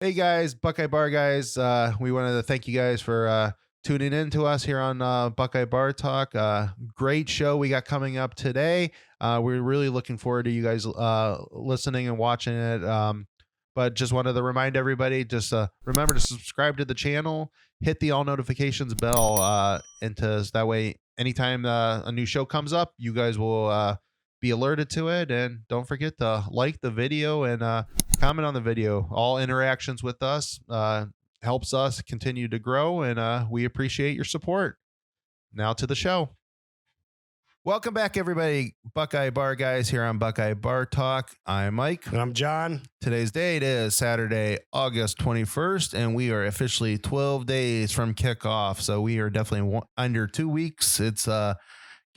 Hey guys, Buckeye Bar Guys. We wanted to thank you guys for tuning in to us here on Buckeye Bar Talk. Great show we got coming up today. We're really looking forward to you guys listening and watching it. But just wanted to remind everybody, just remember to subscribe to the channel, hit the all notifications bell, that way anytime a new show comes up, you guys will be alerted to it. And don't forget to like the video and comment on the video. All interactions with us helps us continue to grow, and we appreciate your support. Now to the show. Welcome back, everybody. Buckeye Bar Guys here on Buckeye Bar Talk. I'm Mike. And I'm John. Today's date is Saturday, August 21st, and we are officially 12 days from kickoff. So we are definitely under 2 weeks. It's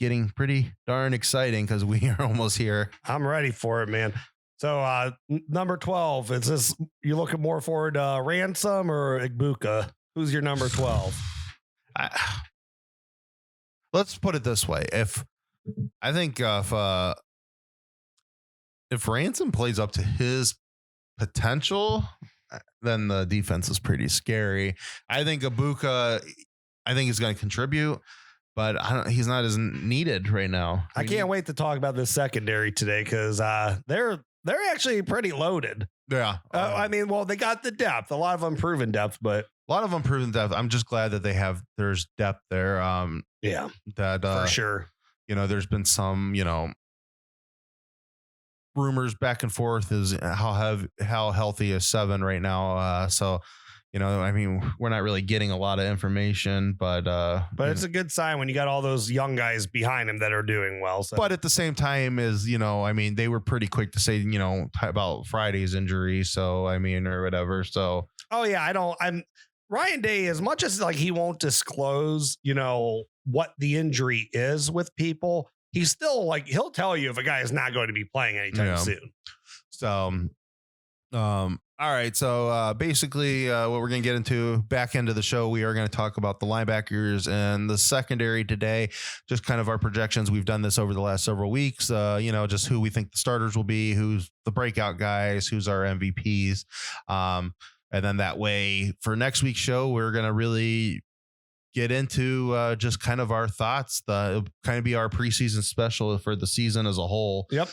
getting pretty darn exciting because we are almost here. I'm ready for it, man. So number 12, is this, you looking more forward to Ransom or Igbuka? Who's your number 12? Let's put it this way. I think if Ransom plays up to his potential, then the defense is pretty scary. I think Igbuka, he's going to contribute, but he's not as needed right now. I can't wait to talk about this secondary today because they're actually pretty loaded. Yeah. They got the depth, a lot of unproven depth, but a lot of unproven depth. I'm just glad that there's depth there. Yeah, that for sure. There's been some, rumors back and forth is how healthy is Seven right now. So, we're not really getting a lot of information, but it's a good sign when you got all those young guys behind him that are doing well. So. But at the same time they were pretty quick to say, about Friday's injury. So, or whatever. So, oh yeah, Ryan Day, as much as he won't disclose, what the injury is with people, he's still he'll tell you if a guy is not going to be playing anytime soon. So, all right. So basically what we're going to get into back end of the show, we are going to talk about the linebackers and the secondary today, just kind of our projections. We've done this over the last several weeks, just who we think the starters will be, who's the breakout guys, who's our MVPs. And then that way for next week's show, we're going to really get into just kind of our thoughts. It'll kind of be our preseason special for the season as a whole. Yep.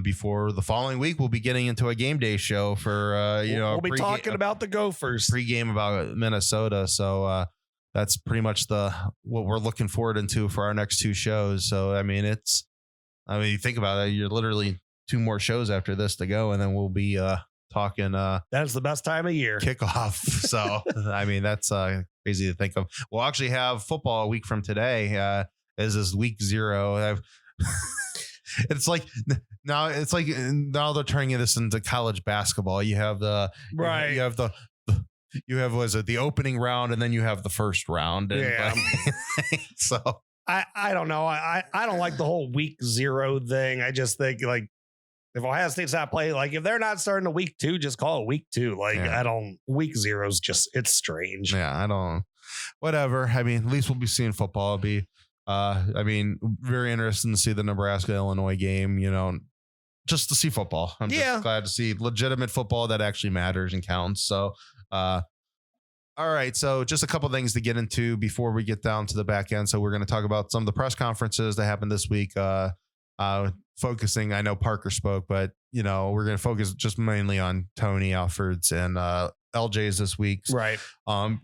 Before the following week, we'll be getting into a game day show for we'll be talking about the Gophers pregame about Minnesota. So that's pretty much what we're looking forward into for our next two shows. So you think about it, you're literally 2 more shows after this to go, and then we'll be talking that's the best time of year, kickoff. So that's crazy to think of. We'll actually have football a week from today. As is week 0. It's like now they're turning this into college basketball. You have the right. You have was it the opening round, and then you have the first round. And yeah. So I don't know. I don't like the whole week 0 thing. I just think if Ohio State's not playing, if they're not starting a week 2, just call it week 2. Week 0 is just, it's strange. Yeah, I don't, whatever. At least we'll be seeing football. It'll be, very interesting to see the Nebraska-Illinois game, just to see football. I'm just glad to see legitimate football that actually matters and counts. So, all right. So just a couple of things to get into before we get down to the back end. So we're going to talk about some of the press conferences that happened this week. Focusing, I know Parker spoke, but we're going to focus just mainly on Tony, Alford's, and LJ's this week. Right. And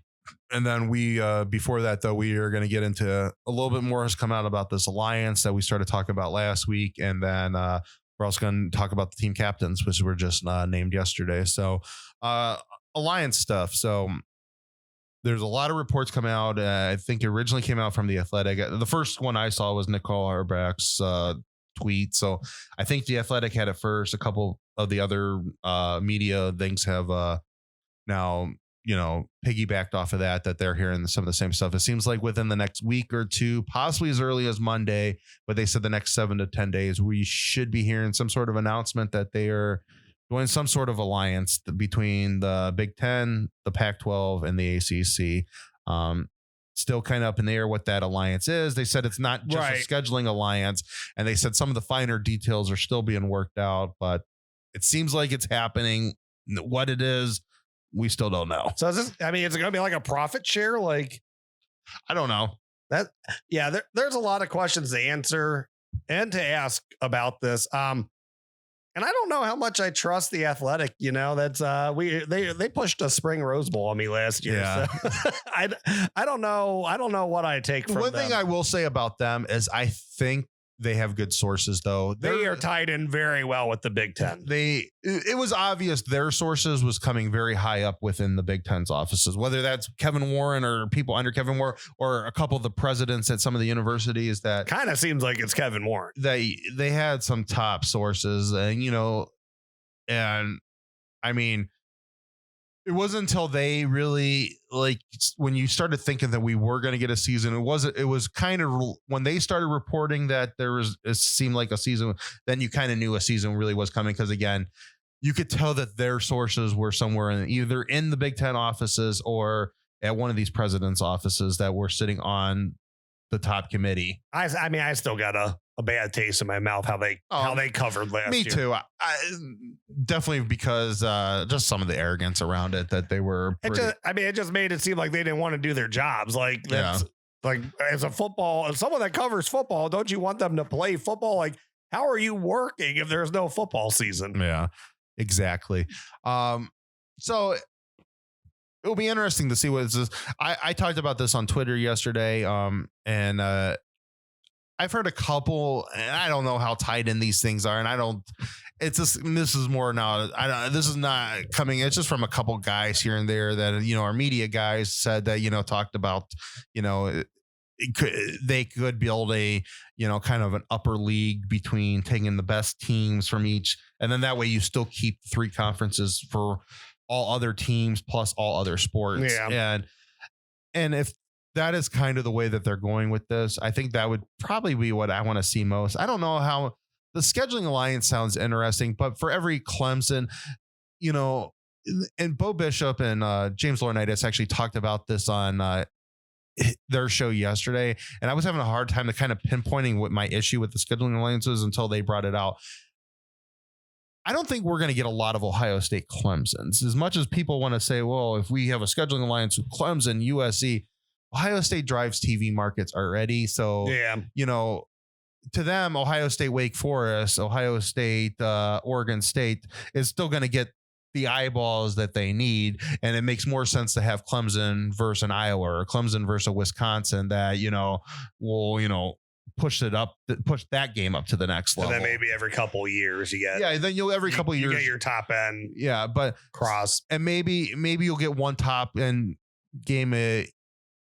then we before that, though, we are going to get into a little bit more has come out about this alliance that we started talking about last week, and then we're also going to talk about the team captains, which were just named yesterday. So alliance stuff. So there's a lot of reports coming out. I think it originally came out from The Athletic. The first one I saw was Nicole Auerbach's tweet. So I think The Athletic had it first. A couple of the other media things have now piggybacked off of that they're hearing some of the same stuff. It seems like within the next week or 2, possibly as early as Monday, but they said the next 7 to 10 days, we should be hearing some sort of announcement that they are doing some sort of alliance between the Big Ten, the Pac-12, and the ACC. Still kind of up in the air what that alliance is. They said it's not just a scheduling alliance, and they said some of the finer details are still being worked out, but it seems like it's happening. What it is, we still don't know. So is this, I mean, is it going to be like a profit share? Like, I don't know. There's a lot of questions to answer and to ask about this. And I don't know how much I trust the Athletic. You know, that's they pushed a spring Rose Bowl on me last year. Yeah. So I don't know. I don't know what I take from One them. thing I will say about them is I think they have good sources, though. They are tied in very well with the Big Ten. It was obvious their sources was coming very high up within the Big Ten's offices, whether that's Kevin Warren or people under Kevin Warren or a couple of the presidents at some of the universities that kind of seems like it's Kevin Warren. They had some top sources, and and I mean, it wasn't until they really when you started thinking that we were going to get a season. It was kind of when they started reporting that it seemed like a season. Then you kind of knew a season really was coming, because again, you could tell that their sources were somewhere either in the Big Ten offices or at one of these presidents' offices that were sitting on the top committee. I mean, I still got a bad taste in my mouth how they covered last year. Me too. I definitely, because just some of the arrogance around it that they were. It just made it seem like they didn't want to do their jobs. Like that's like as someone that covers football, don't you want them to play football? Like, how are you working if there's no football season? Yeah, exactly. So it'll be interesting to see what this. I talked about this on Twitter yesterday, and I've heard a couple, and I don't know how tied in these things are, and I don't. It's just, this is more now. This is not coming. It's just from a couple guys here and there that our media guys said that talked about they could build a kind of an upper league between taking the best teams from each, and then that way you still keep 3 conferences for all other teams plus all other sports. Yeah. And if that is kind of the way that they're going with this, I think that would probably be what I want to see most. I don't know how the scheduling alliance sounds interesting, but for every Clemson, and Bo Bishop and James Laurinaitis actually talked about this on their show yesterday. And I was having a hard time to kind of pinpointing what my issue with the scheduling alliances until they brought it out. I don't think we're going to get a lot of Ohio State Clemsons. As much as people want to say, well, if we have a scheduling alliance with Clemson, USC, Ohio State drives TV markets already. So, to them, Ohio State, Wake Forest, Ohio State, Oregon State is still going to get the eyeballs that they need. And it makes more sense to have Clemson versus an Iowa or Clemson versus a Wisconsin that, will, push that game up to the next level. And then maybe every couple of years you get. Then every couple of years get your top end. Yeah, but cross, and maybe you'll get one top end game a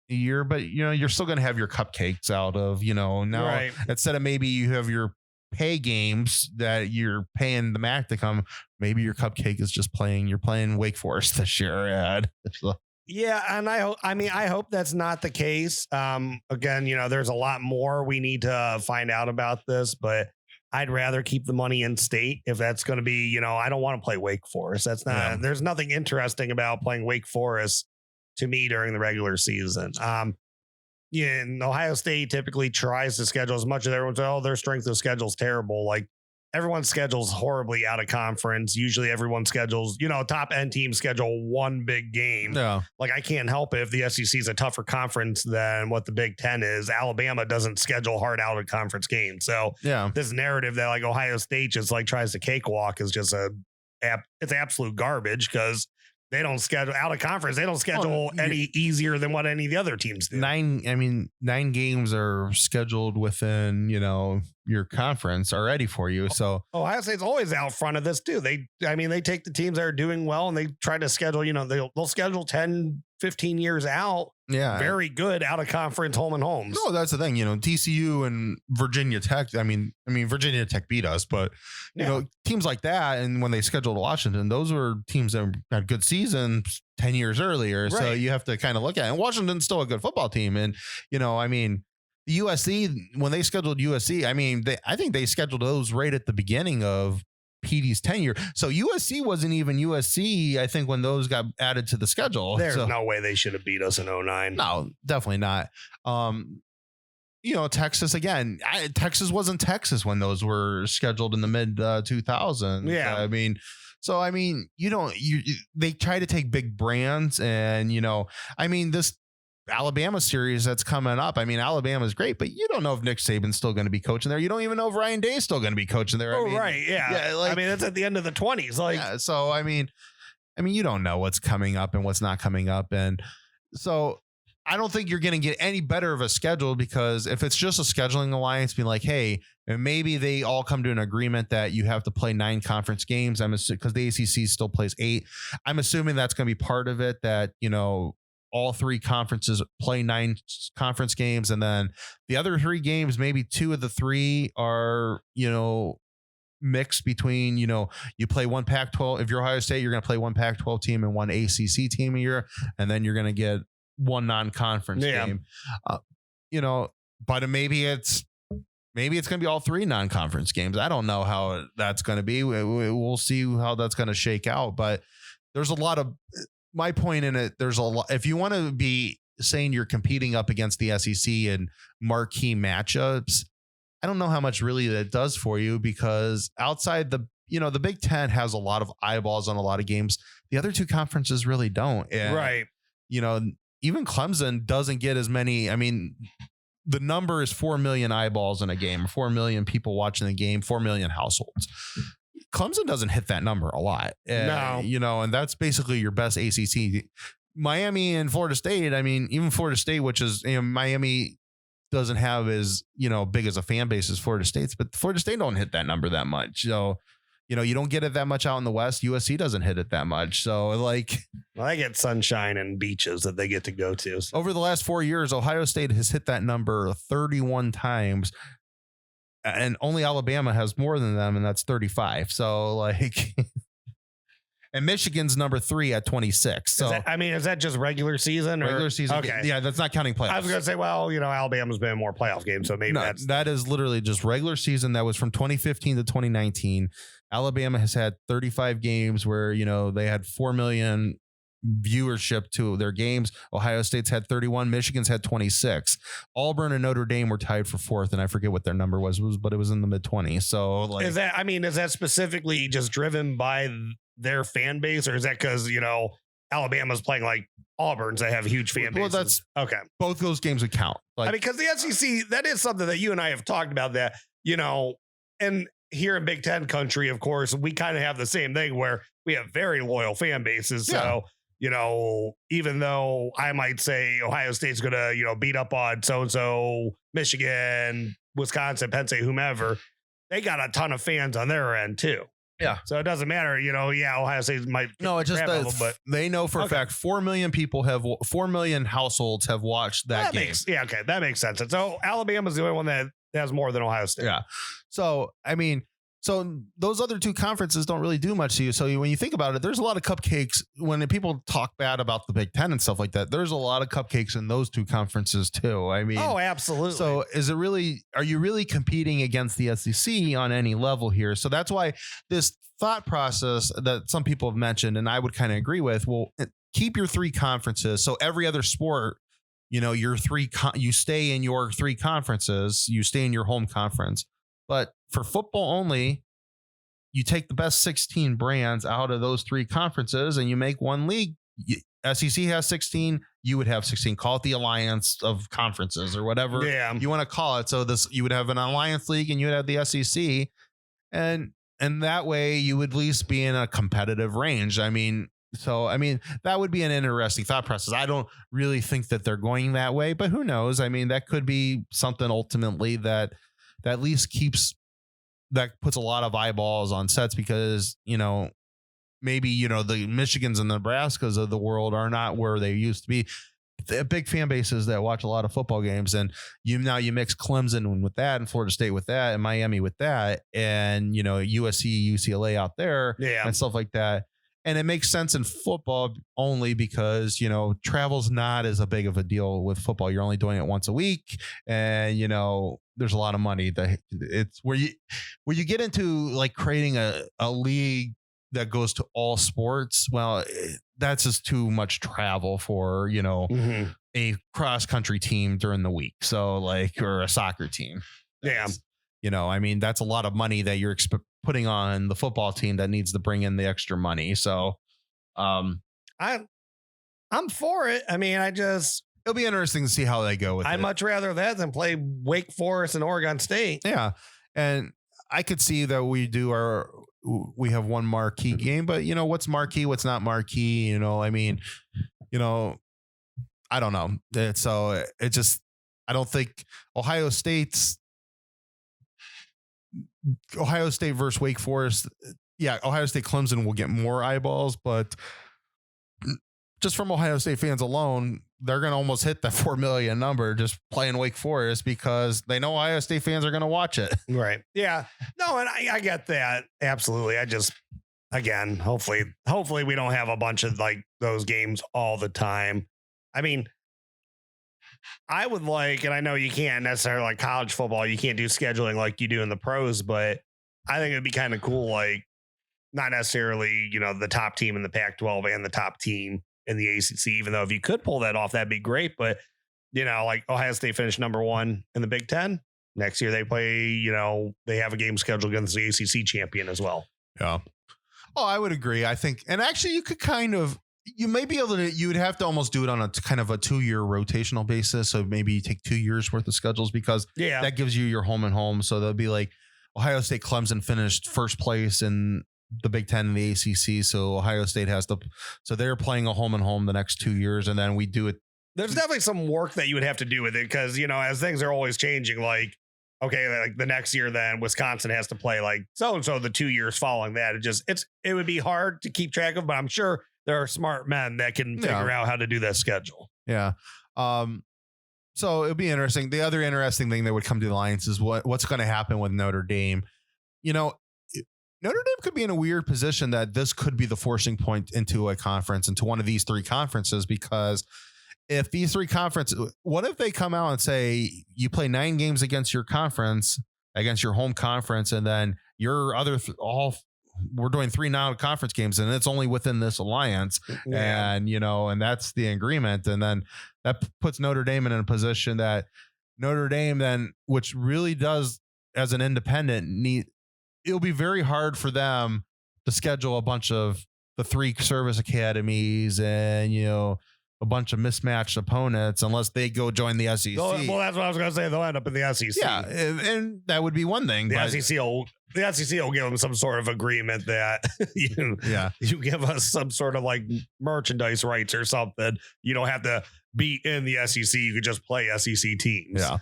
year, but you're still going to have your cupcakes out of now, right. Instead of maybe you have your pay games that you're paying the MAC to come, maybe your cupcake is just you're playing Wake Forest this year. Yeah, and I hope that's not the case. Again, there's a lot more we need to find out about this, but I'd rather keep the money in state if that's going to be, I don't want to play Wake Forest. That's not, There's nothing interesting about playing Wake Forest to me during the regular season. And Ohio State typically tries to schedule as much as everyone says, their strength of schedule is terrible. Like, everyone schedules horribly out of conference. Usually everyone schedules, top end teams schedule one big game. Yeah. Like, I can't help it if the SEC is a tougher conference than what the Big Ten is. Alabama doesn't schedule hard out of conference games. So this narrative that like Ohio State just like tries to cakewalk is just it's absolute garbage, because they don't schedule out of conference. They don't schedule any easier than what any of the other teams do. 9 games are scheduled within, your conference already for you. So Ohio State's always out front of this too. They take the teams that are doing well and they try to schedule, they'll schedule 10, 15 years out. Yeah. Very good out of conference home and homes. No, that's the thing, TCU and Virginia Tech. I mean, Virginia Tech beat us, but teams like that. And when they scheduled Washington, those were teams that had good seasons 10 years earlier. Right. So you have to kind of look at it. And Washington's still a good football team. And, USC, when they scheduled USC, I think they scheduled those right at the beginning of PD's tenure. So USC wasn't even USC, I think, when those got added to the schedule. There's no way they should have beat us in 2009. No, definitely not. Texas again. Texas wasn't Texas when those were scheduled in the mid 2000s. Yeah. So, I mean, they try to take big brands and, I mean, this Alabama series that's coming up. I mean, Alabama's great, but you don't know if Nick Saban's still going to be coaching there. You don't even know if Ryan Day's still going to be coaching there. Oh, right. Yeah. I mean, it's at the end of the 20s. Like, yeah, so, I mean, you don't know what's coming up and what's not coming up. And so I don't think you're going to get any better of a schedule, because if it's just a scheduling alliance being like, hey, and maybe they all come to an agreement that you have to play 9 conference games. I'm assuming, because the ACC still plays 8. I'm assuming that's going to be part of it, that, all 3 conferences play 9 conference games. And then the other 3 games, maybe 2 of the 3 are, mixed between, you play one Pac-12. If you're Ohio State, you're going to play one Pac-12 team and one ACC team a year. And then you're going to get one non-conference game, but maybe it's going to be all 3 non-conference games. I don't know how that's going to be. We'll see how that's going to shake out, but there's a lot of, my point in it, there's a lot. If you want to be saying you're competing up against the SEC and marquee matchups, I don't know how much really that does for you, because outside the Big Ten has a lot of eyeballs on a lot of games. The other 2 conferences really don't. And, right. Even Clemson doesn't get as many. I mean, the number is 4 million eyeballs in a game, 4 million people watching the game, 4 million households. Clemson doesn't hit that number a lot. No. And that's basically your best ACC. Miami and Florida State. I mean, even Florida State, which is, Miami doesn't have as, big as a fan base as Florida State's, but Florida State don't hit that number that much. So, you don't get it that much out in the West. USC doesn't hit it that much. So, I get sunshine and beaches that they get to go to. So. Over the last 4 years, Ohio State has hit that number 31 times. And only Alabama has more than them, and that's 35. So, and Michigan's number 3 at 26. So, is that just regular season? Regular season. Okay. Yeah, that's not counting playoffs. I was going to say, well, Alabama's been in more playoff games, so maybe that is literally just regular season. That was from 2015 to 2019. Alabama has had 35 games where, they had 4 million viewership to their games. Ohio State's had 31. Michigan's had 26. Auburn and Notre Dame were tied for 4th, and I forget what their number was, but it was in the mid 20s. So, is that specifically just driven by their fan base, or is that because Alabama's playing like Auburn's that have huge fan bases? Well, that's okay. Both those games would count. Because the SEC, that is something that you and I have talked about, that and here in Big Ten country, of course, we kind of have the same thing where we have very loyal fan bases. So, even though I might say Ohio State's going to, beat up on so-and-so, Michigan, Wisconsin, Penn State, whomever, they got a ton of fans on their end too. Yeah. So it doesn't matter, Ohio State might. No, it's just that but they know for a fact 4 million households have watched that game. That makes sense. And so Alabama's the only one that has more than Ohio State. Yeah. So, so those other 2 conferences don't really do much to you. So when you think about it, there's a lot of cupcakes. When people talk bad about the Big Ten and stuff like that, there's a lot of cupcakes in those 2 conferences too. Oh, absolutely. So are you really competing against the SEC on any level here? So that's why this thought process that some people have mentioned, and I would kind of agree with, keep your 3 conferences. So every other sport, your 3, you stay in your 3 conferences, you stay in your home conference. But for football only, you take the best 16 brands out of those 3 conferences and you make one league. SEC has 16. You would have 16. Call it the alliance of conferences or whatever you want to call it. So you would have an alliance league and you would have the SEC. And that way you would at least be in a competitive range. That would be an interesting thought process. I don't really think that they're going that way, but who knows? That could be something ultimately that at least puts a lot of eyeballs on sets, because, maybe, the Michigans and the Nebraskas of the world are not where they used to be. They're big fan bases that watch a lot of football games. And you mix Clemson with that and Florida State with that and Miami with that and, USC, UCLA out there and stuff like that. And it makes sense in football only because, travel's not as a big of a deal with football. You're only doing it once a week. And, there's a lot of money that it's where you get into creating a league that goes to all sports. Well, that's just too much travel for, a cross country team during the week. So or a soccer team. Yeah. That's a lot of money that you're putting on the football team that needs to bring in the extra money. So I'm for it. I mean, it'll be interesting to see how they go with it. I'd much rather that than play Wake Forest and Oregon State. Yeah. And I could see that we have one marquee game, but what's marquee, what's not marquee, I mean, I don't know. I don't think Ohio State versus Wake Forest. Yeah. Ohio State Clemson will get more eyeballs, but just from Ohio State fans alone, they're going to almost hit that 4 million number just playing Wake Forest because they know Ohio State fans are going to watch it. Right. Yeah. No, and I get that. Absolutely. Again, hopefully we don't have a bunch of like those games all the time. I mean, I would like, and I know you can't necessarily like college football, you can't do scheduling like you do in the pros, but I think it'd be kind of cool. Like not necessarily, the top team in the Pac-12 and the top team in the ACC, even though if you could pull that off, that'd be great. But, like Ohio State finished number 1 in the Big Ten. Next year they play, they have a game scheduled against the ACC champion as well. Yeah. Oh, I would agree. I think, and actually you could you may be able to, you would have to almost do it on a kind of a 2-year rotational basis. So maybe you take 2 years worth of schedules because that gives you your home and home. So they'll be like Ohio State Clemson finished first place in the Big Ten and the ACC. So Ohio State so they're playing a home and home the next 2 years. And then we do it. There's definitely some work that you would have to do with it. Cause as things are always changing, like, okay, like the next year, then Wisconsin has to play like so-and-so the 2 years following that. It would be hard to keep track of, but I'm sure there are smart men that can figure out how to do that schedule. Yeah. So it'd be interesting. The other interesting thing that would come to the Lions is what's going to happen with Notre Dame. Notre Dame could be in a weird position that this could be the forcing point into a conference, into one of these 3 conferences, because if these 3 conferences, what if they come out and say you play 9 games against your conference, against your home conference, and then your other we're doing 3 non-conference games and it's only within this alliance. Yeah. And, and that's the agreement. And then that puts Notre Dame in a position that Notre Dame then, which really does as an independent it'll be very hard for them to schedule a bunch of the 3 service academies and, a bunch of mismatched opponents unless they go join the SEC. Well, that's what I was going to say. They'll end up in the SEC. Yeah. And that would be one thing. The SEC will give them some sort of agreement that you give us some sort of like merchandise rights or something. You don't have to be in the SEC. You could just play SEC teams. Yeah.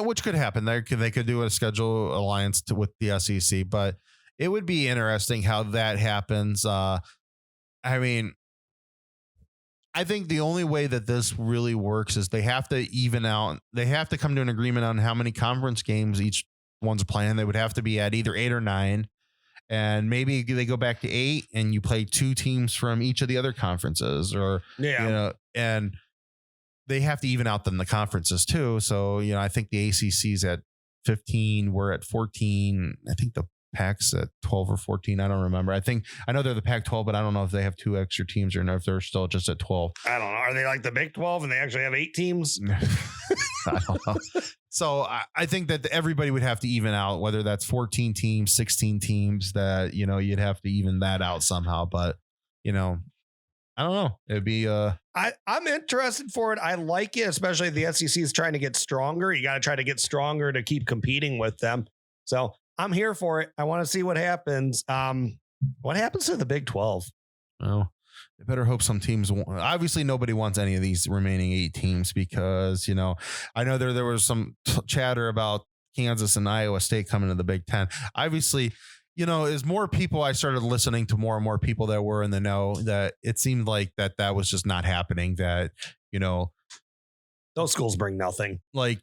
Which could happen. They could do a schedule alliance with the SEC, but it would be interesting how that happens. I think the only way that this really works is they have to even out. They have to come to an agreement on how many conference games each one's playing. They would have to be at either 8 or 9, and maybe they go back to 8 and you play 2 teams from each of the other conferences, or and they have to even out them the conferences too. So I think the ACC's at 15. We're at 14. I think the Pac's at 12 or 14. I don't remember. I know they're the Pac-12, but I don't know if they have 2 extra teams or if they're still just at 12. I don't know. Are they like the Big 12 and they actually have 8 teams? I don't know. So I think that everybody would have to even out, whether that's 14 teams, 16 teams, that, you'd have to even that out somehow. But, I don't know. It'd be I'm interested for it. I like it, especially if the SEC is trying to get stronger. You got to try to get stronger to keep competing with them. So I'm here for it. I want to see what happens. What happens to the Big 12? Well, they better hope some teams. Obviously, nobody wants any of these remaining 8 teams because, I know there was some chatter about Kansas and Iowa State coming to the Big 10. Obviously, as more people, I started listening to more and more people that were in the know, that it seemed like that was just not happening. That, those schools bring nothing. Like,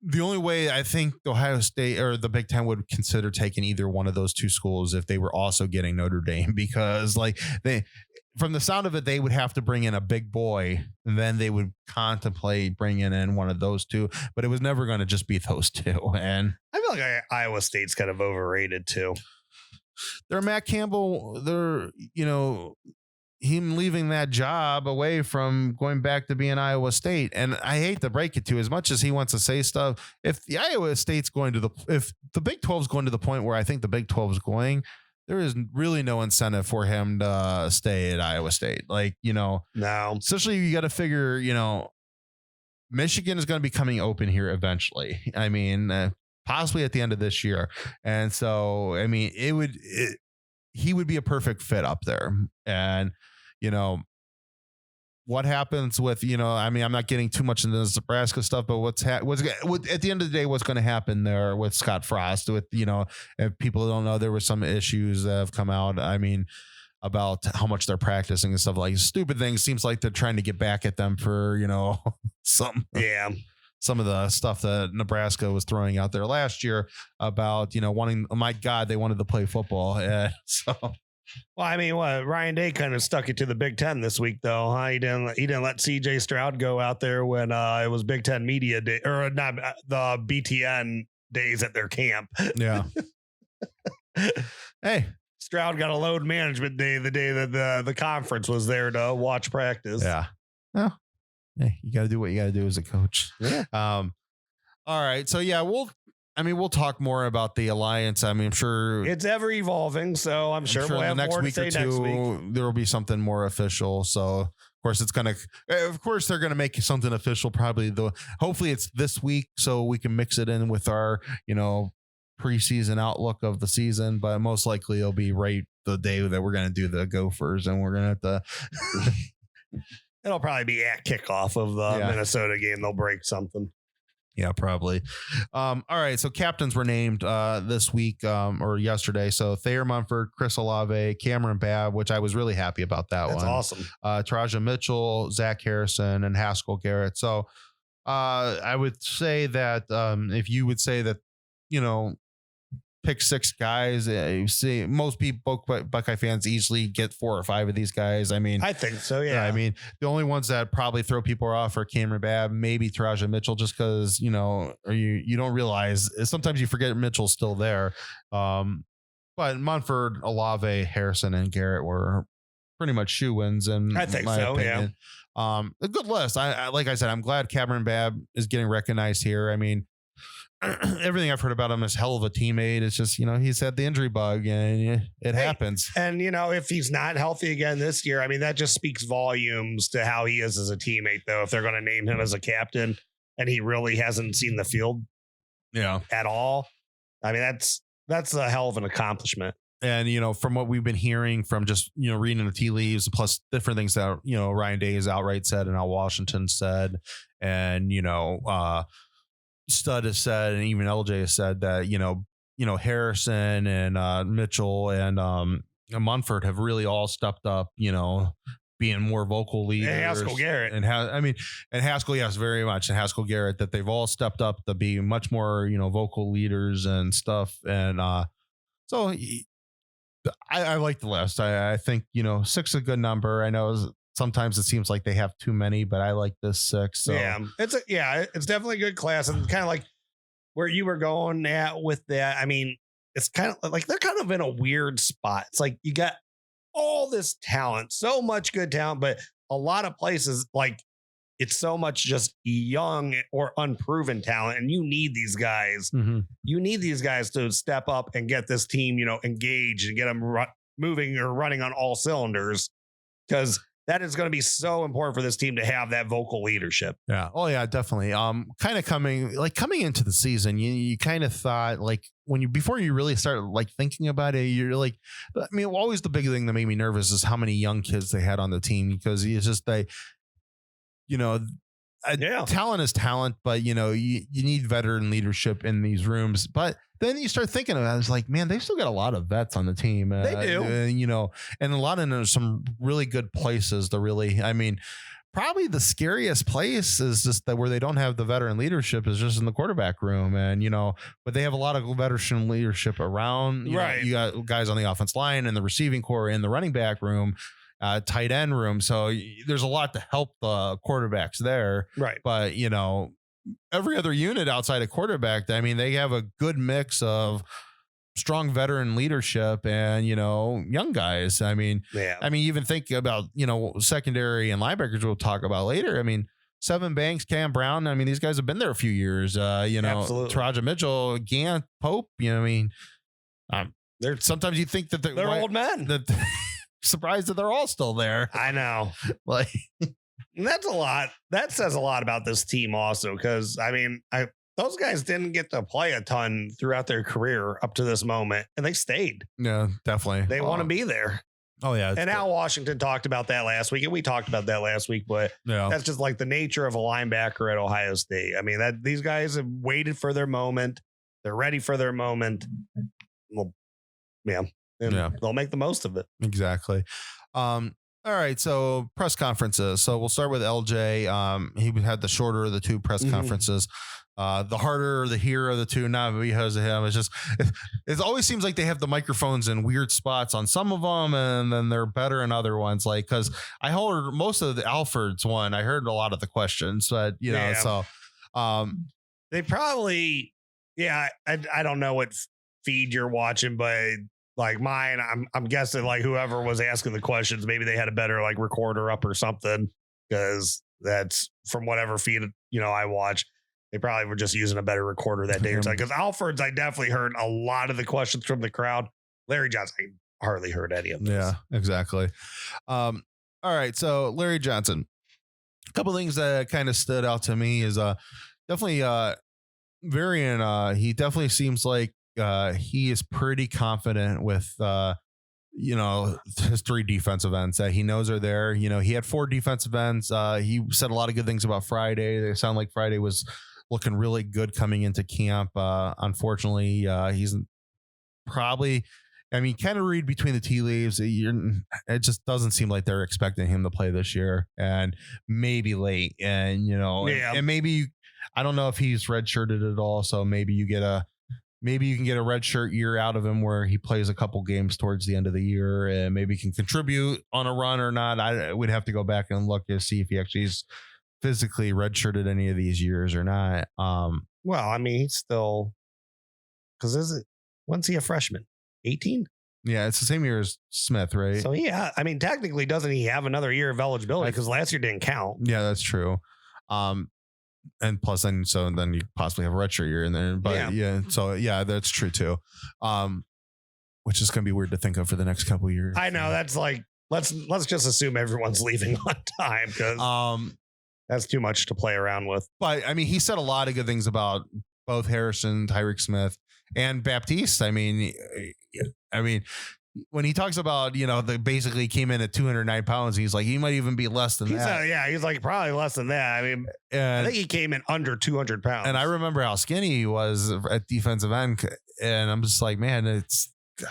the only way I think Ohio State or the Big Ten would consider taking either one of those 2 schools if they were also getting Notre Dame, because from the sound of it, they would have to bring in a big boy, and then they would contemplate bringing in one of those 2, but it was never going to just be those 2. And I feel like Iowa State's kind of overrated too. They're Matt Campbell. They're, him leaving that job away from going back to being Iowa State. And I hate to break it to you, as much as he wants to say stuff, if the Iowa State's going to if the Big 12 is going to the point where I think the Big 12 is going, there is really no incentive for him to stay at Iowa State. Like, no, especially you got to figure, Michigan is going to be coming open here eventually. I mean, possibly at the end of this year. And so, I mean, he would be a perfect fit up there. And, what happens with, I mean, I'm not getting too much into this Nebraska stuff, but what's at the end of the day, what's going to happen there with Scott Frost with, if people don't know, there were some issues that have come out. I mean, about how much they're practicing and stuff, like stupid things. Seems like they're trying to get back at them for, some of the stuff that Nebraska was throwing out there last year about, wanting, oh my God, they wanted to play football. So. Well, I mean, Ryan Day kind of stuck it to the Big Ten this week, though. Huh? He didn't let CJ Stroud go out there when it was Big Ten media day, or not the BTN days at their camp. Yeah. Hey, Stroud got a load management day the day that the conference was there to watch practice. Yeah. Well, hey, you got to do what you got to do as a coach. Yeah. All right. So yeah, we'll talk more about the alliance. I mean, I'm sure it's ever evolving, so I'm sure we'll have next more week to say or two, next week. There will be something more official. So of course they're going to make something official. Hopefully it's this week so we can mix it in with our, preseason outlook of the season, but most likely it'll be right the day that we're going to do the Gophers, and we're going to have to, it'll probably be at kickoff of the Minnesota game. They'll break something. Yeah, probably. All right. So captains were named this week or yesterday. So Thayer Munford, Chris Olave, Cameron Babb, which I was really happy about that one. That's awesome. Taraja Mitchell, Zach Harrison, and Haskell Garrett. So I would say that if you would say that, pick 6 guys, you see most people, Buckeye fans easily get 4 or 5 of these guys. I mean, I think so. Yeah. I mean, the only ones that probably throw people off are Cameron Babb, maybe Taraja Mitchell, just because, or you don't realize, sometimes you forget Mitchell's still there. But Munford, Olave, Harrison, and Garrett were pretty much shoe-ins in I think my so. opinion. Yeah. A good list. I like I said, I'm glad Cameron Babb is getting recognized here. I mean, everything I've heard about him is hell of a teammate. It's just, he's had the injury bug and it happens. And, if he's not healthy again this year, I mean, that just speaks volumes to how he is as a teammate, though, if they're going to name him as a captain and he really hasn't seen the field at all. I mean, that's a hell of an accomplishment. And, from what we've been hearing from just, reading the tea leaves, plus different things that, Ryan Day has outright said and Al Washington said, and, Stud has said, and even LJ has said that, Harrison and Mitchell and Munford have really all stepped up, being more vocal leaders. And Haskell Garrett. And Haskell, yes, very much. And Haskell Garrett, that they've all stepped up to be much more, vocal leaders and stuff. And so I like the list. I think, 6 is a good number. I know sometimes it seems like they have too many, but I like this 6. So. Yeah, it's definitely a good class, and kind of like where you were going at with that. I mean, it's kind of like they're kind of in a weird spot. It's like you got all this talent, so much good talent, but a lot of places like it's so much just young or unproven talent, and you need these guys. Mm-hmm. You need these guys to step up and get this team, engaged and get them moving or running on all cylinders, because that is going to be so important for this team to have that vocal leadership. Yeah. Oh yeah, definitely. Kind of coming into the season, you kind of thought like before you really start like thinking about it, you're like, I mean, always the big thing that made me nervous is how many young kids they had on the team, because it's just talent is talent, but you need veteran leadership in these rooms. But then you start thinking about it, it's like, man, they've still got a lot of vets on the team. They do. And a lot of some really good places to really, I mean, probably the scariest place is just that where they don't have the veteran leadership is just in the quarterback room. And, but they have a lot of veteran leadership around. Right. You got guys on the offense line and the receiving core in the running back room. Tight end room. So there's a lot to help the quarterbacks there. Right. But, every other unit outside of quarterback, I mean, they have a good mix of strong veteran leadership and, young guys. I mean, even think about, secondary and linebackers we'll talk about later. I mean, Seven Banks, Cam Brown. I mean, these guys have been there a few years. Absolutely. Taraja Mitchell, Gant, Pope. They're sometimes you think that they're old men. That surprised that they're all still there. I know. Like, that's a lot. That says a lot about this team also, because those guys didn't get to play a ton throughout their career up to this moment, and they stayed. Yeah, definitely. They want to be there. Oh, yeah. And Al Washington talked about that last week, and we talked about that last week, but that's just like the nature of a linebacker at Ohio State. I mean, that these guys have waited for their moment. They're ready for their moment. Well, they'll make the most of it. Exactly. All right. So press conferences. So we'll start with LJ. He had the shorter of the two press conferences. The harder, the here of the two, not because of him. It's just, it always seems like they have the microphones in weird spots on some of them, and then they're better in other ones. Like, because I heard most of the Alford's one, I heard a lot of the questions, but so they probably, I don't know what feed you're watching, but like mine, I'm guessing like whoever was asking the questions, maybe they had a better like recorder up or something, because that's from whatever feed I watch. They probably were just using a better recorder that day or something. Because Alford's, I definitely heard a lot of the questions from the crowd. Larry Johnson, I hardly heard any of this. Yeah, exactly. All right, so Larry Johnson. A couple things that kind of stood out to me is definitely he definitely seems like he is pretty confident with his three defensive ends that he knows are there. He had 4 defensive ends. He said a lot of good things about Friday. They sound like Friday was looking really good coming into camp. Unfortunately, he's probably, kind of read between the tea leaves. It just doesn't seem like they're expecting him to play this year, and maybe late. And, and maybe, I don't know if he's redshirted at all. So maybe you can get a red shirt year out of him where he plays a couple games towards the end of the year and maybe can contribute on a run or not. We'd have to go back and look to see if he actually is physically redshirted any of these years or not. Well, he's still, because when's he a freshman? 18? Yeah, it's the same year as Smith, right? So technically, doesn't he have another year of eligibility? Because last year didn't count. Yeah, that's true. And plus, then you possibly have a redshirt year in there. But that's true too. Which is going to be weird to think of for the next couple of years. I know, that's like let's just assume everyone's leaving on time, because that's too much to play around with. But he said a lot of good things about both Harrison, Tyreek Smith, and Baptiste. When he talks about, they basically came in at 209 pounds, he's like, he might even be less than that. He's like probably less than that. I think he came in under 200 pounds. And I remember how skinny he was at defensive end. And I'm just like, man, I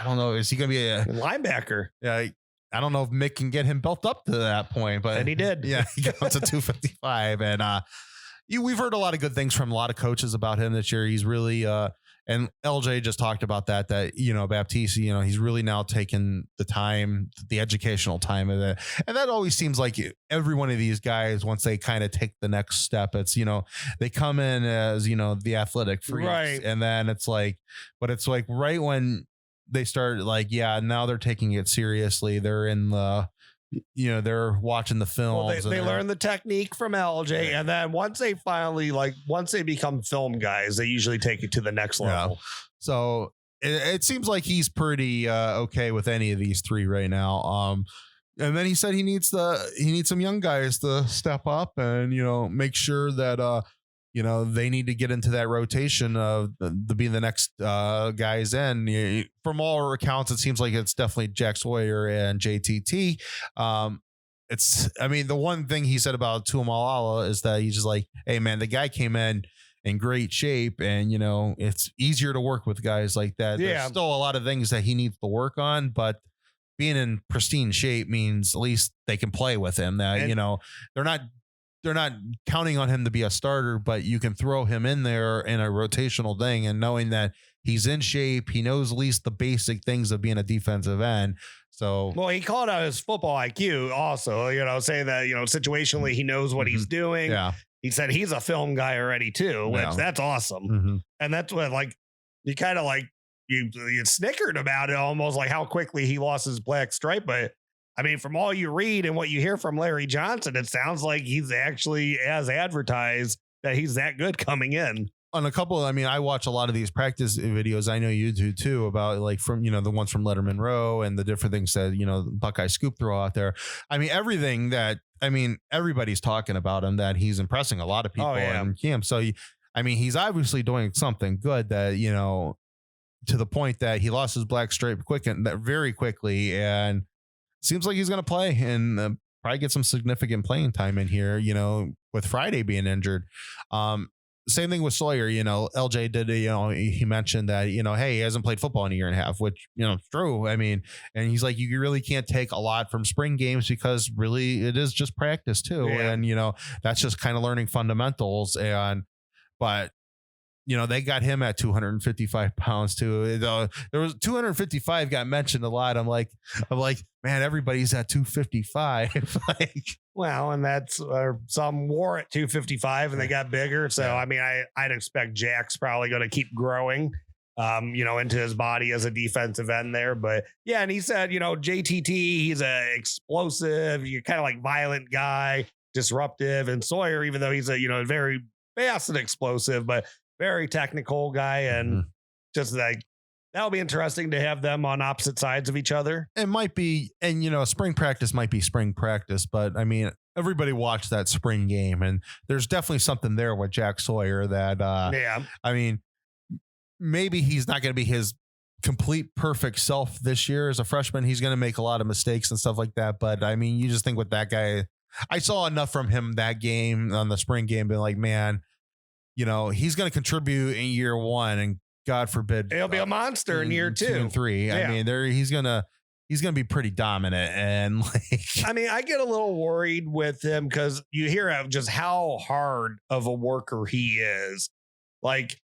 don't know. Is he going to be a linebacker? Yeah. I don't know if Mick can get him built up to that point, but. And he did. Yeah. He got to 255. And we've heard a lot of good things from a lot of coaches about him this year. He's really, and LJ just talked about that Baptiste, he's really now taken the time, the educational time of it. And that always seems like every one of these guys, once they kind of take the next step, it's, they come in as, the athletic freaks. Right. And then it's like right when they start now they're taking it seriously. They're in the, they're watching the film. Well, they learn the technique from LJ, and then once they become film guys, they usually take it to the next level. Yeah. So it seems like he's pretty okay with any of these three right now. And then he said he needs some young guys to step up and make sure that they need to get into that rotation of the being the next guys in. From all accounts, it seems like it's definitely Jack Sawyer and JTT. The one thing he said about Tuamalala is that he's just like, hey man, the guy came in great shape, and it's easier to work with guys like that. Yeah. There's still a lot of things that he needs to work on, but being in pristine shape means at least they can play with him. That they're not counting on him to be a starter, but you can throw him in there in a rotational thing, and knowing that he's in shape, he knows at least the basic things of being a defensive end. So, well, he called out his football IQ also, saying that, situationally, he knows what he's doing. Yeah. He said he's a film guy already too, which that's awesome. Mm-hmm. And that's what, you kind of you snickered about it almost, like how quickly he lost his black stripe. But I mean, from all you read and what you hear from Larry Johnson, it sounds like he's actually as advertised, that he's that good coming in. On a couple, I mean, I watch a lot of these practice videos. I know you do too, about like from, the ones from Letterman Row and the different things that, Buckeye Scoop throw out there. I mean, everybody's talking about him, that he's impressing a lot of people in camp. So, he's obviously doing something good that, to the point that he lost his black stripe very quickly, and seems like he's going to play and probably get some significant playing time in here, with Friday being injured. Same thing with Sawyer, LJ did, he mentioned that, hey, he hasn't played football in a year and a half, which, it's true. I mean, and he's like, you really can't take a lot from spring games because really it is just practice too. Yeah. And, that's just kind of learning fundamentals. But they got him at 255 pounds too. There was 255 got mentioned a lot. I'm like, man, everybody's at 255. Well, and that's some wore at 255 and they got bigger. So, I'd expect Jack's probably going to keep growing, into his body as a defensive end there. But yeah, and he said, JTT, he's a explosive, you're kind of like violent guy, disruptive. And Sawyer, even though he's a, very fast and explosive, but very technical guy, and just like that'll be interesting to have them on opposite sides of each other. It might be, and spring practice might be spring practice, but everybody watched that spring game, and there's definitely something there with Jack Sawyer that maybe he's not going to be his complete perfect self this year as a freshman. He's going to make a lot of mistakes and stuff like that, but you just think with that guy, I saw enough from him that game on the spring game, being like, man, he's going to contribute in year one, and God forbid he'll be a monster in year 2 and 3. Yeah. He's going to be pretty dominant. And I get a little worried with him because you hear just how hard of a worker he is. Like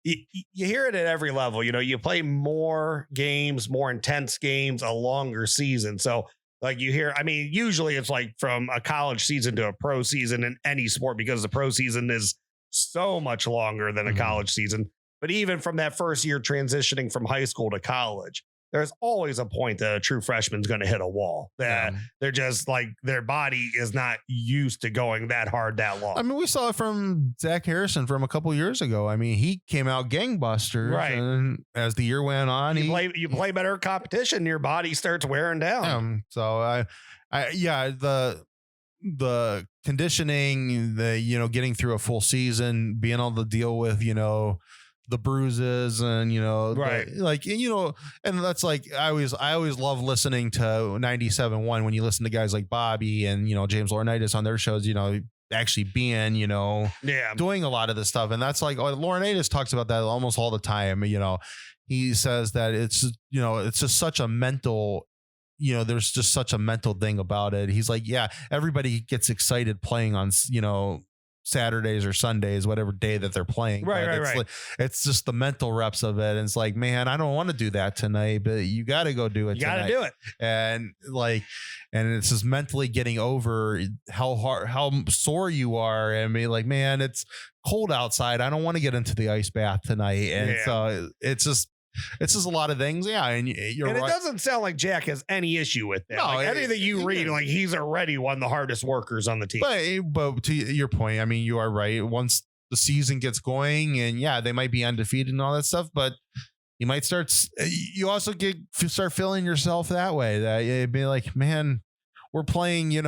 you hear it at every level, you play more games, more intense games, a longer season. So like you hear, usually it's like from a college season to a pro season in any sport, because the pro season is so much longer than a college season. But even from that first year transitioning from high school to college, there's always a point that a true freshman's going to hit a wall, that they're just like, their body is not used to going that hard that long. We saw it from Zach Harrison from a couple years ago. he came out gangbusters, right? And as the year went on, you play better competition, your body starts wearing down. So the conditioning, getting through a full season, being able to deal with, the bruises and, right. And that's like, I always love listening to 97.1 when you listen to guys like Bobby and, James Laurinaitis on their shows, actually being, doing a lot of this stuff. And that's like, Laurinaitis talks about that almost all the time. He says that it's, it's just such a mental, there's just such a mental thing about it. He's like, yeah, everybody gets excited playing on, Saturdays or Sundays, whatever day that they're playing. Right. Like, it's just the mental reps of it. And it's like, man, I don't want to do that tonight, but you got to go do it. You got to do it. And it's just mentally getting over how sore you are. Like, man, it's cold outside. I don't want to get into the ice bath tonight. And so it's just a lot of things. Yeah. And you're right. It doesn't sound like Jack has any issue with that. No, anything you read, like he's already one of the hardest workers on the team. But to your point, you are right. Once the season gets going, and they might be undefeated and all that stuff, but you might you also start feeling yourself that way, that you'd be like, man, we're playing,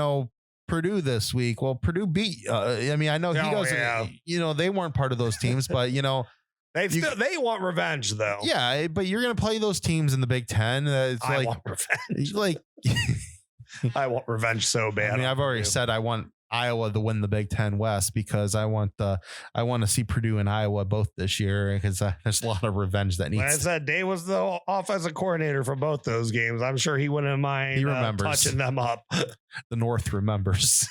Purdue this week. Well, Purdue beat, I know he doesn't, they weren't part of those teams, but they want revenge though. Yeah, but you're going to play those teams in the Big Ten. I want revenge. I want revenge so bad. I've already said I want Iowa to win the Big Ten West, because I want to see Purdue and Iowa both this year, because there's a lot of revenge that needs. Like I said, Dave was the offensive coordinator for both those games. I'm sure he wouldn't mind touching them up. The North remembers.